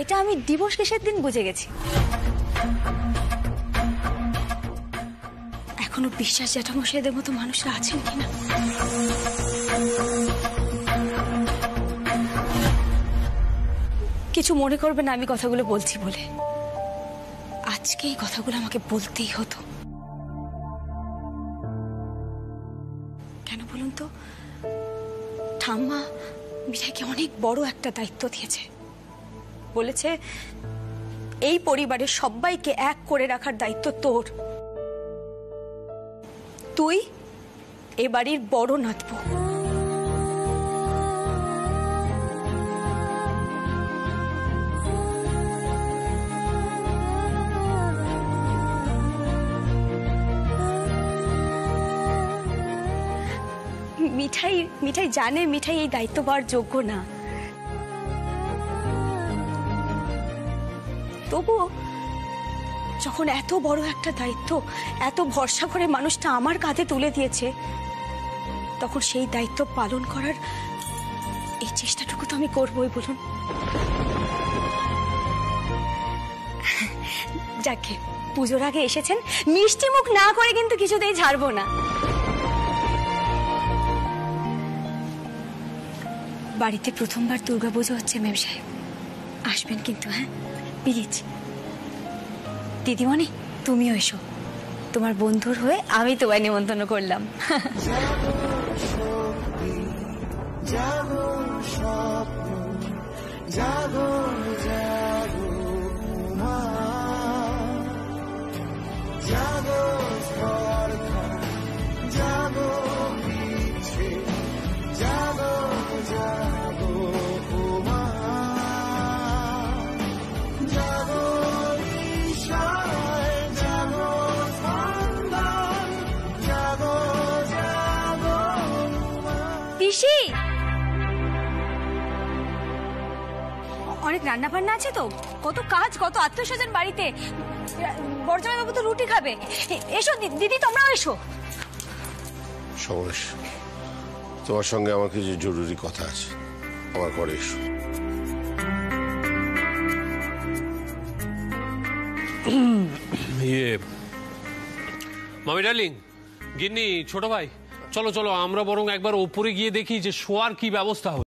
এটা আমি দিবস শেষের দিন বুঝে গেছি। এখনো বিশ্বাস জ্যাঠামশাইদের মতো মানুষরা আছেন কিনা। কিছু মনে করবে না আমি কথাগুলো বলছি বলে। আজকে এই কথাগুলো আমাকে বলতেই হতো। কেন বলুন তো? ঠাম্মা মিঠাইকে অনেক বড় একটা দায়িত্ব দিয়েছে। বলেছে এই পরিবারের সবাইকে এক করে রাখার দায়িত্ব তোর। তুই এ বাড়ির বড় নাতবো। মিঠাই জানে মিঠাই এই দায়িত্ব পাওয়ার যোগ্য না, তবুও যখন এত বড় একটা দায়িত্ব এত ভরসা করে মানুষটা আমার কাঁধে তুলে দিয়েছে, তখন সেই দায়িত্ব পালন করার এই চেষ্টাটুকু তো আমি করবই, বলুন। যাকে পুজোর আগে এসেছেন, মিষ্টি মুখ না করে কিন্তু কিছুতেই ছাড়বো না। বাড়িতে প্রথমবার দুর্গাপুজো হচ্ছে মেম সাহেব, আসবেন কিন্তু, হ্যাঁ প্লিজ। দিদিমণি তুমিও এসো, তোমার বন্ধুর হয়ে আমি তোমায় নিমন্ত্রণ করলাম। পিসি, অনেক রান্না বান্না আছে তো, কত কাজ, কত আত্মীয়স্বজন বাড়িতে। বড় জামাইবাবু তো রুটি খাবে। এসো দিদি, তোমরাও এসো। সমরেশ, তোমার সঙ্গে আমার কিছু জরুরি কথা আছে, আমার ঘরে এসো। মামি ডার্লিং, গিন্নি, ছোট ভাই, চলো চলো আমরা বরং একবার ওপরে গিয়ে দেখি যে শোয়ার কি ব্যবস্থা হয়।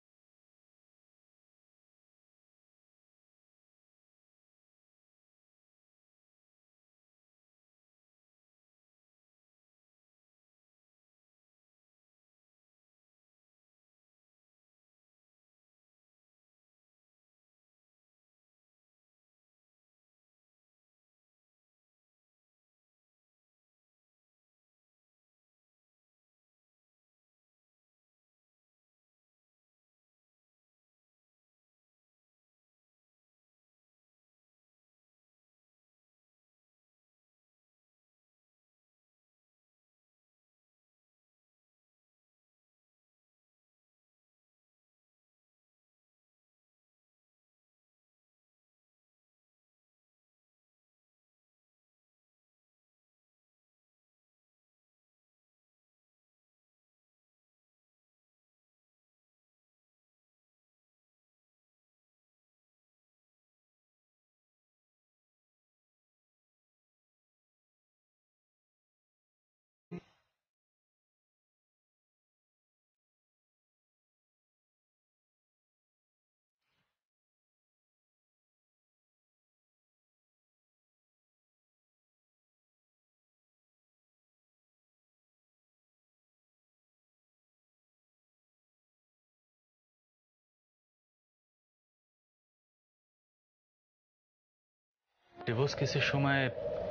ডিভোর্স কেসের সময়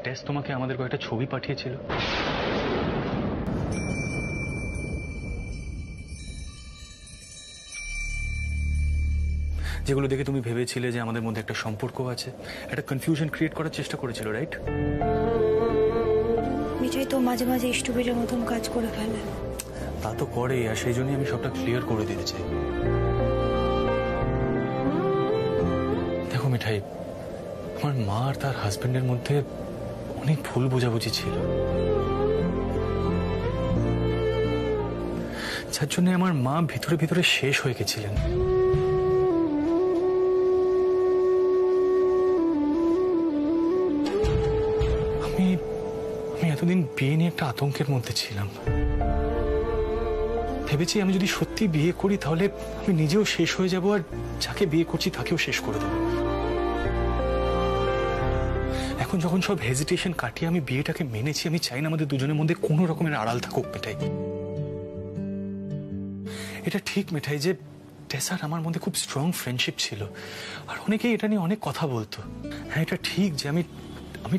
টেস তোমাকে আমাদের কয়েকটা ছবি পাঠিয়েছিল। যেগুলো দেখে তুমি ভেবেছিলে যে আমাদের মধ্যে একটা সম্পর্ক আছে, একটা কনফিউশন ক্রিয়েট করার চেষ্টা করেছিল, রাইট? মিঠাই তো মাঝে মাঝে স্টুপিডের মতন কাজ করে ফেলে। তা তো করে, আর সেই জন্যই আমি সবটা ক্লিয়ার করে দিতে চাই। দেখো মিঠাই, আমার মা আর তার হাজবেন্ডের মধ্যে অনেক ভুল বোঝাবুঝি ছিল, যার জন্য আমার মা ভিতরে ভিতরে শেষ হয়ে গেছিলেন। আমি এতদিন বিয়ে নিয়ে একটা আতঙ্কের মধ্যে ছিলাম। ভেবেছি আমি যদি সত্যি বিয়ে করি তাহলে আমি নিজেও শেষ হয়ে যাব, আর যাকে বিয়ে করছি তাকেও শেষ করে দেবো। এখন যখন সব হেজিটেশন কাটিয়ে আমি বিয়েটাকে মেনেছি, আমি চাই না আমাদের দুজনের মধ্যে কোনো রকমের আড়াল থাকুক মিঠাই। এটা ঠিক মিঠাই যে টেসার আমার মধ্যে খুব স্ট্রং ফ্রেন্ডশিপ ছিল, আর অনেকেই এটা নিয়ে অনেক কথা বলতো। হ্যাঁ, এটা ঠিক যে আমি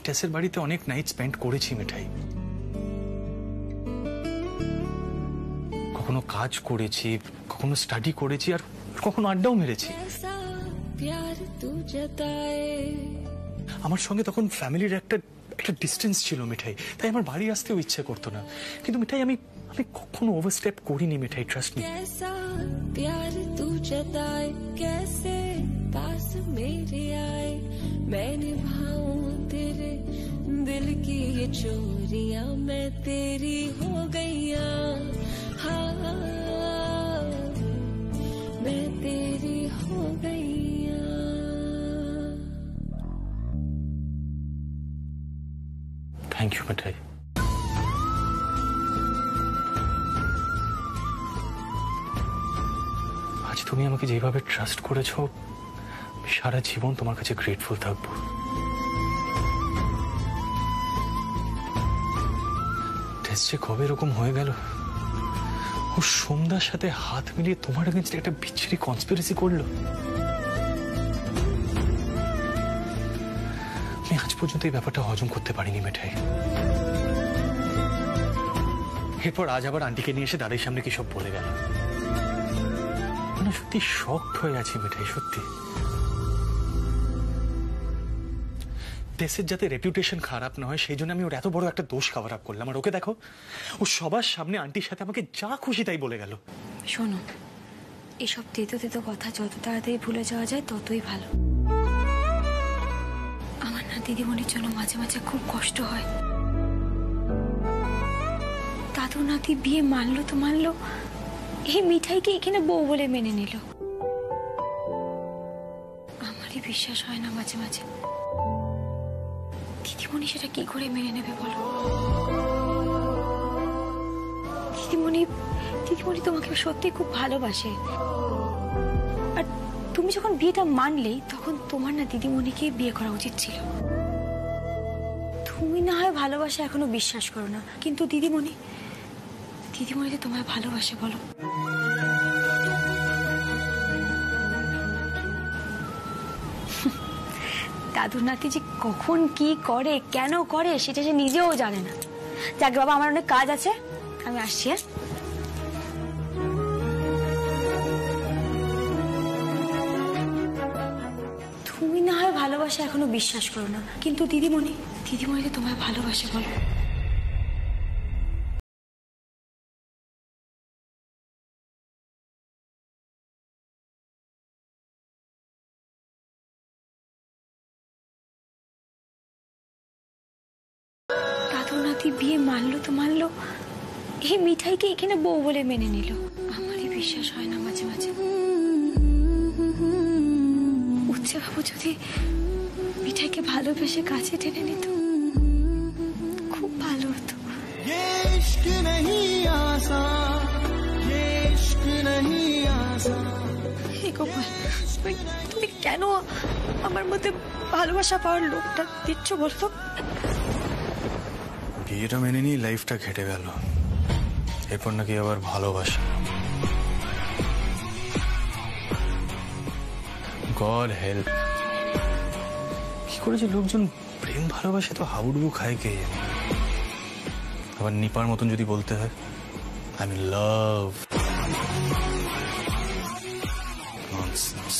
টেসের বাড়িতে অনেক নাইট স্পেন্ড করেছি মিঠাই। কখনো কাজ করেছি, কখনো স্টাডি করেছি, আর কখনো আড্ডাও মেরেছি। আমার সঙ্গে তখন ফ্যামিলির একটা ডিস্টেন্স ছিল মিঠাই, তাই আমার বাড়ি আসতেও ইচ্ছে করতো না। কিন্তু মিঠাই আমি কখনো ওভারস্টেপ করিনি মিঠাই, ট্রাস্ট মি। प्यार तू जताए कैसे पास मेरे आए, मैं निभाऊं तेरे दिल की ये चोरियां, मैं तेरी हो गईया, हाँ मैं तेरी हो गईया। थैंक यू मिठाई। আজ তুমি আমাকে যেভাবে ট্রাস্ট করেছো, সারা জীবন তোমার কাছে গ্রেটফুল থাকবো। টেস্ট যে কবে এরকম হয়ে গেল, ও সন্ধ্যার সাথে হাত মিলিয়ে তোমার এগেইনস্টে একটা বিচ্ছিরি কনস্পিরেসি করলো। আমি আজ পর্যন্ত এই ব্যাপারটা হজম করতে পারিনি মিঠাই। এরপর আজ আবার আন্টিকে নিয়ে এসে দাদির সামনে কি সব বলে গেল। সত্যি শকড হয়ে আছি মিঠাই, সত্যি। টেসের যাতে রেপুটেশন খারাপ না হয় সেই জন্য আমি ওর এত বড় একটা দোষ কভার আপ করলাম, আর ওকে দেখো, ও সবার সামনে আন্টির সাথে আমাকে যা খুশি তাই বলে গেল। শোনো, এসব তেতো তেতো কথা যত তাড়াতাড়ি ভুলে যাওয়া যায় ততই ভালো। আমার না দিদিমণির জন্য মাঝে মাঝে খুব কষ্ট হয়। দাদু দাদু নাতি বিয়ে মানলো তো মানলো, এই মিঠাইকে এখানে বউ বলে মেনে নিল। আমারই বিশ্বাস হয় না মাঝে মাঝে, দিদিমণি সেটা কি করে মেনে নেবে বলো? দিদিমণি দিদিমণি তোমাকে সত্যি খুব ভালোবাসে, আর তুমি যখন বিয়েটা মানলে তখন তোমার না দিদিমণিকে বিয়ে করা উচিত ছিল। তুমি না হয় ভালোবাসা এখনো বিশ্বাস করো না, কিন্তু দিদিমণি দিদিমণি তো তোমায় ভালোবাসে বলো। দাদু নাতি যে কখন কি করে কেন করে সেটা সে নিজেও জানে না। যাকে বাবা, আমার অনেক কাজ আছে, আমি আসছি। তুমি না হয় ভালোবাসা এখনো বিশ্বাস করো না, কিন্তু দিদিমণি দিদিমণি তো তোমায় ভালোবাসে বলো। দাদু নাতি বিয়ে মানলো তো মানলো, এই মিঠাইকে এখানে বউ বলে মেনে নিল। আমারই বিশ্বাস হয় না মাঝে মাঝে। উচ্চে বাবু যদি মিঠাইকে ভালোবেসে কাছে টেনে নিত, খুব ভালো হতো। তুমি কেন আমার মধ্যে ভালোবাসা পাওয়ার লোকটা দিচ্ছ বলতো? বিয়েটা মেনে নিয়ে লাইফটা ঘেটে গেল, এরপর নাকি আবার ভালোবাসা। গড হেল্প, কি করে যে লোকজন প্রেম ভালোবাসে তো হাবুডুবু খায় কে জানে। আবার নিপার মতন যদি বলতে হয়, আই মিন লাভ। ননসেন্স।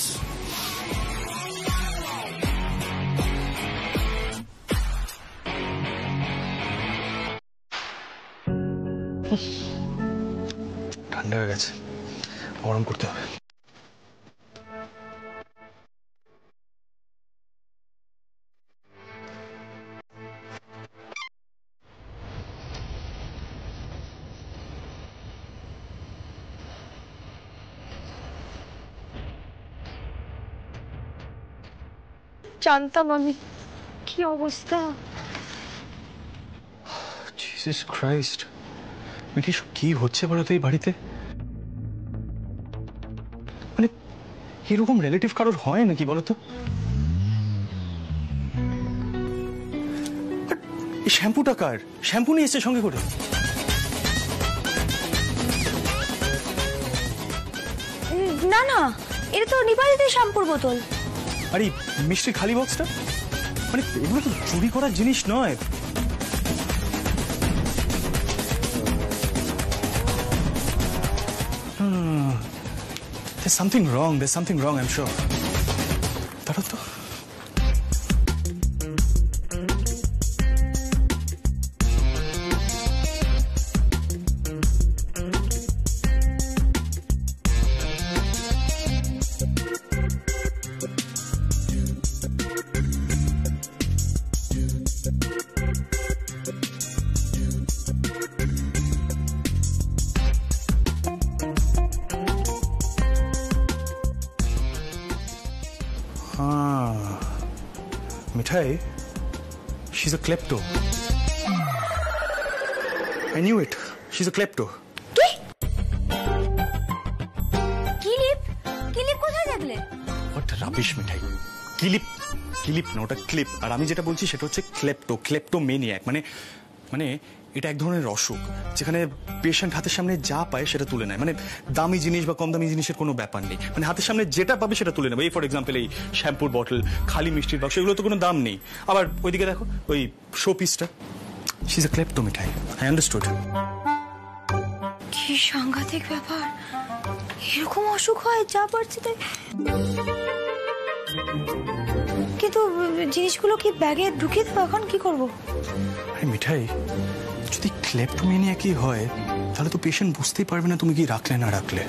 ঠান্ডা হয়ে গেছে, গরম করতে হবে। জানতাম আমি, কি অবস্থা। জিসাস ক্রাইস্ট, মিঠি সব কি হচ্ছে বলো তো এই বাড়িতে? মানে এরকম রিলেটিভ কারোর হয় নাকি বলো তো? এই শ্যাম্পুটা কার? শ্যাম্পু নিয়ে এসছে সঙ্গে করে? না না, এটা তো নিপাদিতে শ্যাম্পুর বোতল। আরে মিষ্টির খালি বক্সটা, মানে এগুলো তো চুরি করার জিনিস নয়। There's something wrong. There's something wrong, I'm sure. দাঁড়াও তো। Mithai, she's a klepto. I knew it. She's a klepto. Clip কোথায় দেখলে? What rubbish, Mithai. কিলিপ না, ওটা ক্লিপ। আর আমি যেটা বলছি সেটা হচ্ছে ক্লেপ্টোমেনিয়াক। মানে এটা এক ধরনের অসুখ, যেখানে পেশেন্ট হাতের সামনে যা পায় সেটা তুলে নেয়। মানে দামি জিনিস বা কম দামি জিনিসের কোনো ব্যাপার নেই, মানে হাতের সামনে যেটা পাবে সেটা তুলে নেবে। এই ফর এক্সাম্পল এই শ্যাম্পুর বটল, খালি মিষ্টির বাক্স, এগুলো তো কোনো দাম নেই। আবার ওইদিকে দেখো ওই শো পিসটা, she is a klepto mithai. I understood. কি সাংঘাতিক ব্যাপার, এরকম অসুখ হয় যা পারছে তাই। কিন্তু জিনিসগুলো কি ব্যাগে ঢুকিয়ে দেবো? এখন কি করবো? আরে মিঠাই, যদি ক্লেপ্টোমেনিয়াকই হয় তাহলে তো পেশেন্ট বুঝতেই পারবে না তুমি কি রাখলে না রাখলে।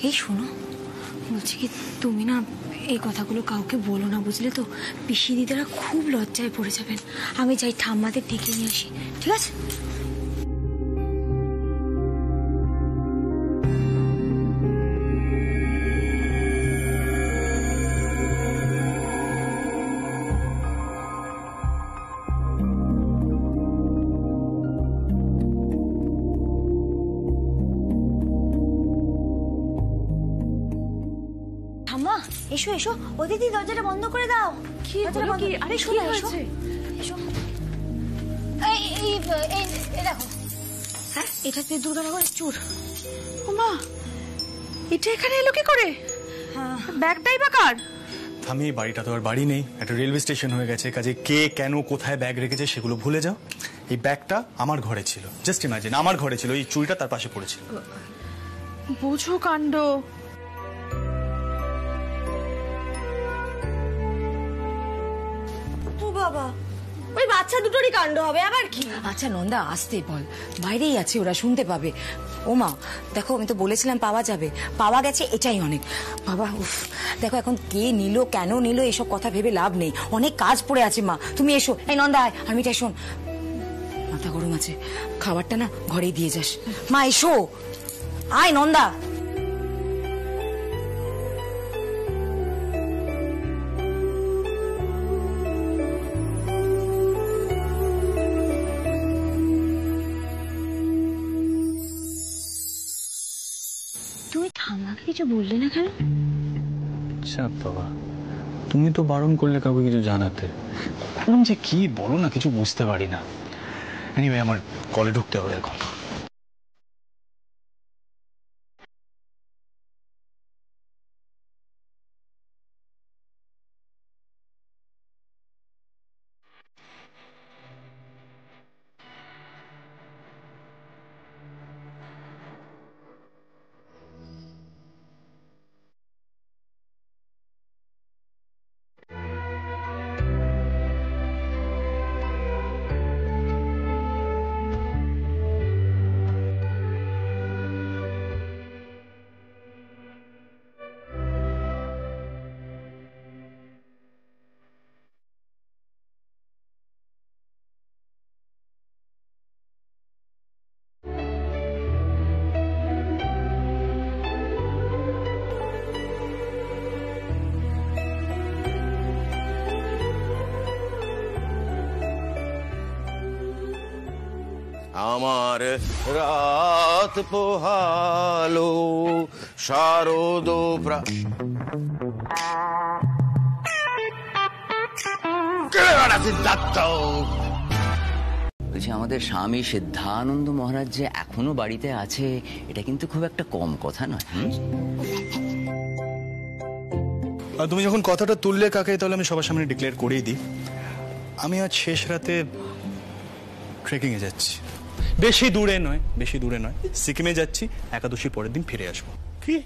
এই শোনো, বলছি কি তুমি না এই কথাগুলো কাউকে বলো না, বুঝলে তো? পিসি দিদারা খুব লজ্জায় পড়ে যাবেন। আমি যাই ঠাম্মাদের ডেকে নিয়ে আসি, ঠিক আছে? এসো এসো, ও দিদি দরজাটা বন্ধ করে দাও। কি হলো কি? আরে কি হয়েছে? এসো। এই দেখো, হ্যাঁ এটা দিয়ে দুর্গানগরের চুর। ওমা, এটা এখানে এলো কি করে? ব্যাগটাই বা কার? আমি বাড়িটা তো আর বাড়ি নেই, একটা রেলওয়ে স্টেশন হয়ে গেছে, কাজে কে কেন কোথায় ব্যাগ রেখেছে সেগুলো ভুলে যাও। এই ব্যাগটা আমার ঘরে ছিল, জাস্ট ইমাজিন আমার ঘরে ছিল, এই চুরিটা তার পাশে পড়েছিল। বুঝো কাণ্ড। ও বাবা, ওই বাচ্চা দুটোরই কাণ্ড হবে, আবার কি? আচ্ছা নন্দা, আসতে বল, বাইরেই আছে, ওরা শুনতে পাবে। ওমা দেখো, আমি তো বলেছিলাম পাওয়া যাবে, পাওয়া গেছে, এটাই অনেক। বাবা উফ, দেখো এখন কে নিল কেন নিল এসব কথা ভেবে লাভ নেই, অনেক কাজ পড়ে আছে। মা তুমি এসো, এই নন্দা আয়, আর মিঠাই শোন, মাথা গরম আছে, খাবারটা না ঘরেই দিয়ে যাস। মা এসো, আয় নন্দা। তুমি থামাকে কিছু বললে না কেন? চাপ বাবা, তুমি তো বারণ করলে কাউকে কিছু জানাতে, এখন যে কি বলো না কিছু বুঝতে পারি না। এনিওয়ে আমার কলে ঢুকতে হবে এখন। আমার রাত পোহালো শারদ বলছি, আমাদের স্বামী সিদ্ধানন্দ মহারাজ যে এখনো বাড়িতে আছে, এটা কিন্তু খুব একটা কম কথা নয়। আর তুমি যখন কথাটা তুললে কাকে, তাহলে আমি সবার সামনে ডিক্লেয়ার করেই দিই, আমি আজ শেষ রাতে ট্রেকিং এ যাচ্ছি। বেশি দূরে নয়, বেশি দূরে নয়, সিকিমে যাচ্ছি, একাদশীর পরের দিন ফিরে আসবো। কি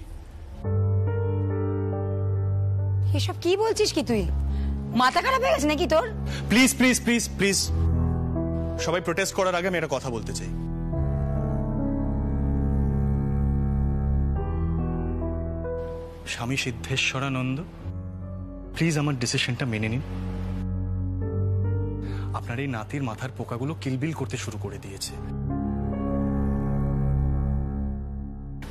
এসব কি বলছিস কি তুই? মাথা খারাপ হয়ে গেছে নাকি তোর? প্লিজ প্লিজ প্লিজ প্লিজ, সবাই প্রোটেস্ট করার আগে আমি একটা কথা বলতে চাই। স্বামী সিদ্ধেশ্বরানন্দ, প্লিজ আমার ডিসিশনটা মেনে নিন। আপনার এই নাতির মাথার পোকাগুলো কিলবিল করতে শুরু করে দিয়েছে।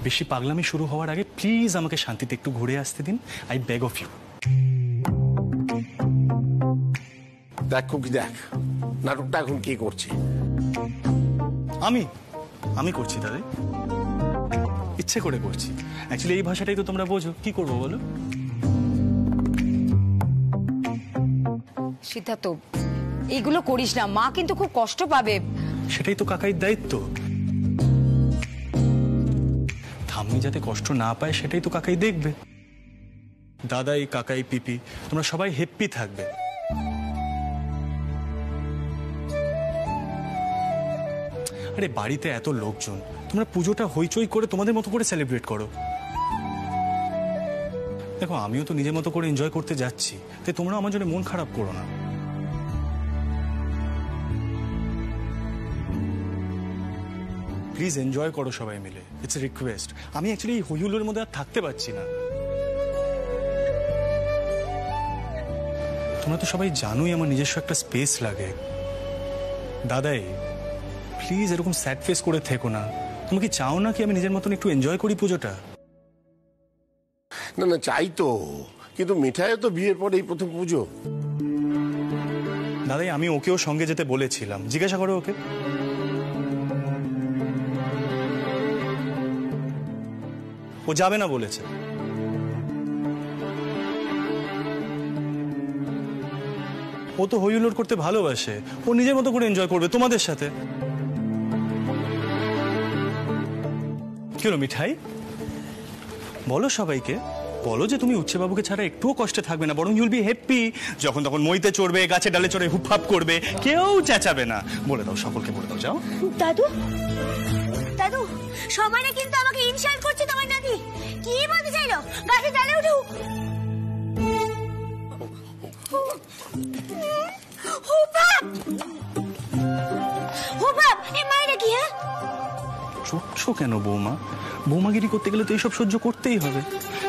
বেশি পাগলামি শুরু হওয়ার আগে প্লিজ আমাকে শান্তিতে একটু ঘুরে আসতে দিন, আই বেগ অফ ইউ। দেখ খুকি, দেখ নাটকটা এখন কি করছে। আমি করছি দাদা, ইচ্ছে করে করছি। অ্যাকচুয়ালি এই ভাষাটাই তো তোমরা বোঝো, কি করবো বলো? সিদ্ধার্থ, এইগুলো করিস না, মা কিন্তু খুব কষ্ট পাবে। সেটাই তো কাকাইর দায়িত্ব, ঠাম্মি যাতে কষ্ট না পায় সেটাই তো কাকাই দেখবে। দাদাই, কাকাই, পিপি, তোমরা সবাই হ্যাপি থাকবে। আরে বাড়িতে এত লোকজন, তোমরা পুজোটা হইচই করে তোমাদের মতো করে সেলিব্রেট করো। দেখো আমিও তো নিজের মতো করে এনজয় করতে যাচ্ছি, তাই তোমরা আমার জন্য মন খারাপ করো না। প্লিজ এনজয় করো সবাই মিলে, ইটস এ রিকোয়েস্ট। আমি অ্যাকচুয়ালি এই হুইহুলোর মধ্যে আর থাকতে পারছি না। তোমরা তো সবাই জানোই আমার নিজস্ব একটা স্পেস লাগে। দাদাই প্লিজ এরকম স্যাড ফেস করে থেকো না। তুমি কি চাও না কি আমি নিজের মতন একটু এনজয় করি পুজোটা? না না, চাই তো, কিন্তু মিঠাইও তো বিয়ের পরে এই প্রথম পুজো। দাদাই আমি ওকেও সঙ্গে যেতে বলেছিলাম, জিজ্ঞাসা করো ওকে। ও যাবে না বলেছে। ও তো হই হুল্লোড় করতে ভালোবাসে, ও নিজের মতো করে এনজয় করবে তোমাদের সাথে। কি হলো মিঠাই, বলো সবাইকে, বলো যে তুমি উচ্ছে বাবুকে ছাড়া একটুও কষ্টে থাকবে না, বরং ইউল বি হ্যাপি। যখন তখন মইতে চড়বে, গাছে ডালে চড়ে হুপহাপ করবে, কেউ চেঁচাবে না। বলে দাও, সকলকে বলে দাও। যাও। দাদু, দাদু সবাই না কিন্তু আমাকে ইনসাল্ট করছে তোমার নাতি। কি বলতে চাইলো? গাছে ডালে উঠে হুপহাপ হুপহাপ, এ মাইরা কি? হ্যাঁ চড়ছো কেন বৌমা? বৌমাগিরি করতে গেলে তো এইসব সহ্য করতেই হবে।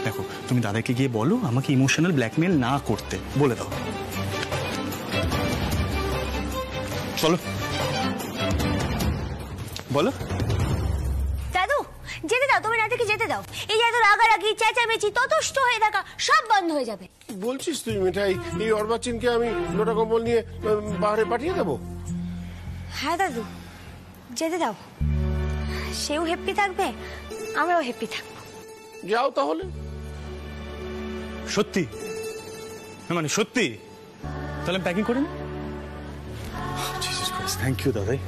দেখো, তুমি দাদাকে গিয়ে বলো আমাকে ইমোশনাল ব্ল্যাকমেল না করতে, বলে দাও। চলো বলো। দাদু যেতে দাও, তোমার নাতিকে যেতে দাও। এই যে এত রাগারাগি, চেঁচামেচি, ততষ্ট হয়ে থাকা সব বন্ধ হয়ে যাবে। বলছিস তুই মিঠাই, এই অর্বাচীনকে আমি লোটা কম্বল নিয়ে পাহাড়ে পাঠিয়ে দেবো? হ্যাঁ দাদু, যেতে দাও। সেও হ্যাপি থাকবে, আমরাও হ্যাপি থাকবো। যাও তাহলে। সত্যি? মানে সত্যি? তাহলে প্যাকিং করে নি। থ্যাংক ইউ দাদাই।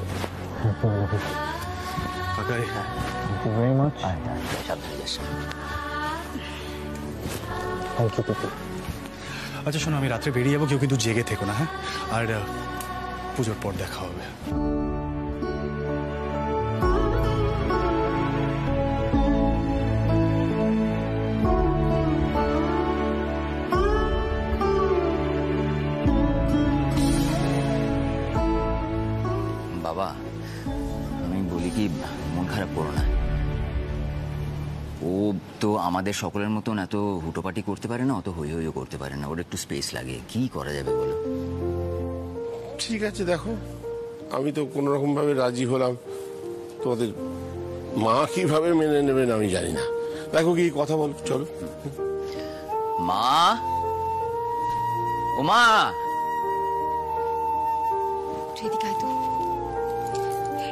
আচ্ছা শোনো, আমি রাত্রে বেরিয়ে যাবো, কেউ কিন্তু জেগে থেকো না। হ্যাঁ, আর পুজোর পর দেখা হবে। বাবা, আমি বলি কি, মন খারাপ করো না। ও তো আমাদের সকলের মতন এত হুটোপাটি করতে পারে না, অত হই হইও করতে পারে না। ওর একটু স্পেস লাগে। কি করা যাবে বলো? ঠিক আছে, দেখো আমি তো কোন রকম ভাবে রাজি হলাম, তোমাদের মা কিভাবে মেনে নেবেন আমি জানি না। দেখো কি কথা বল, চলো। মা, ও মা,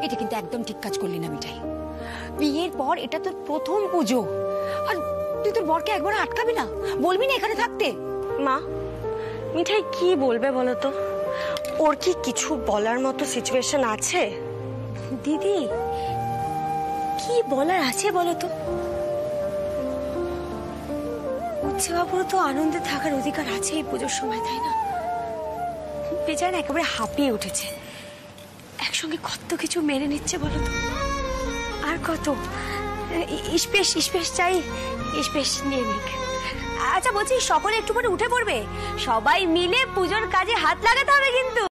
এটা কিন্তু একদম ঠিক কাজ করলি না মিঠাই। বিয়ের পর এটা তোর প্রথম পুজো, আর তুই তোর বরকে একবার আটকাবি না? বলবি না এখানে থাকতে? মা, মিঠাই কি বলবে বলো তো? ওর কি কিছু বলার মতো সিচুয়েশন আছে? দিদি কি বলার আছে বলো তো? উচ্ছে বাবুর তো আনন্দে থাকার অধিকার আছে এই পুজোর সময়, তাই না? বেচারা একেবারে হাঁপিয়ে উঠেছে, একসঙ্গে কত কিছু মেনে নিচ্ছে বলো তো। আর কত স্পেস চাই, স্পেস নিয়ে নিক। আচ্ছা বলছি, সকলে একটু করে উঠে পড়বে, সবাই মিলে পুজোর কাজে হাত লাগাতে হবে কিন্তু।